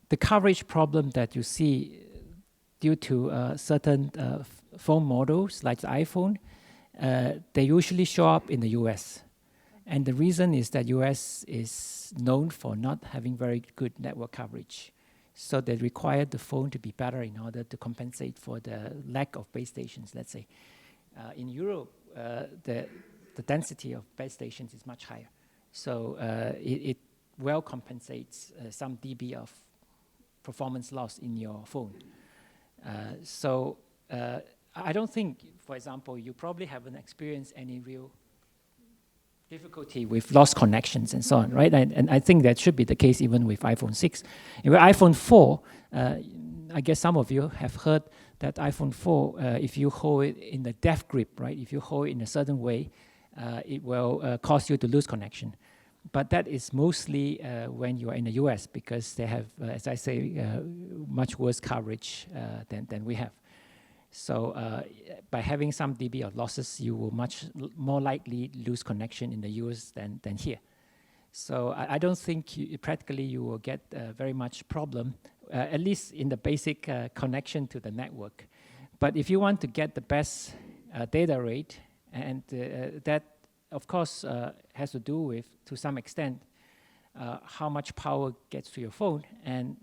the coverage problem that you see due to certain phone models like the iPhone, they usually show up in the US. And the reason is that US is known for not having very good network coverage. So they require the phone to be better in order to compensate for the lack of base stations, let's say. In Europe, the density of base stations is much higher. So it well compensates some dB of performance loss in your phone. So I don't think, for example, you probably haven't experienced any real difficulty with lost connections and so on, right? And I think that should be the case even with iPhone 6. And with iPhone 4, I guess some of you have heard that iPhone 4, if you hold it in the death grip, right? If you hold it in a certain way, it will cause you to lose connection. But that is mostly when you are in the US because they have, as I say, much worse coverage than we have. So by having some dB of losses, you will much more likely lose connection in the US than here. So I don't think practically you will get very much problem, at least in the basic connection to the network. But if you want to get the best data rate, and that of course has to do with, to some extent, how much power gets to your phone. And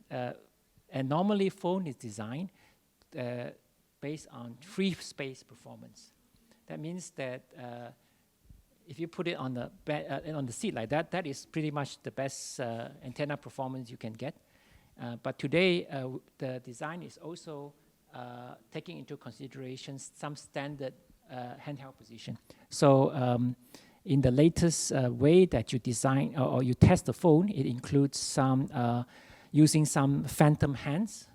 normally phone is designed based on free space performance. That means that if you put it on the seat like that, that is pretty much the best antenna performance you can get. But today, the design is also taking into consideration some standard handheld position. So in the latest way that you design or you test the phone, it includes some using some phantom hands,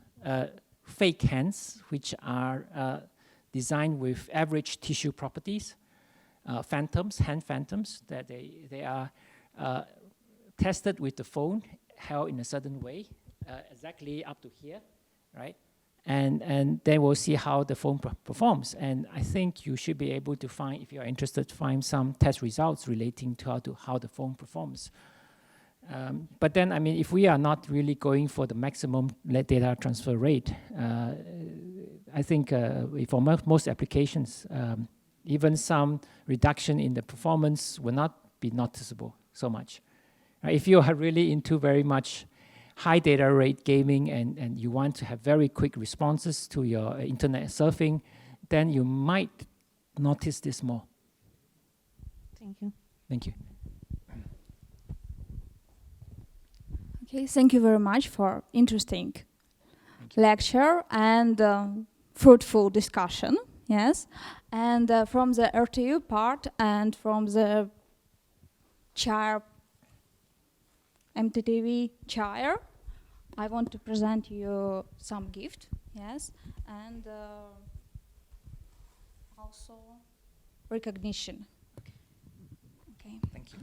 fake hands, which are designed with average tissue properties, phantoms, hand phantoms, that they are tested with the phone held in a certain way, exactly up to here, right? And then we'll see how the phone performs. And I think you should be able to find, if you're interested, to find some test results relating to how the phone performs. But then, I mean, if we are not really going for the maximum data transfer rate, I think for most applications, even some reduction in the performance will not be noticeable so much. If you are really into very much high data rate gaming and you want to have very quick responses to your internet surfing, then you might notice this more. Thank you. Thank you. Okay, thank you very much for interesting lecture and fruitful discussion. Yes, and from the RTU part and from the chair, MTTV chair, I want to present you some gift, yes, and also recognition. Okay. Thank you.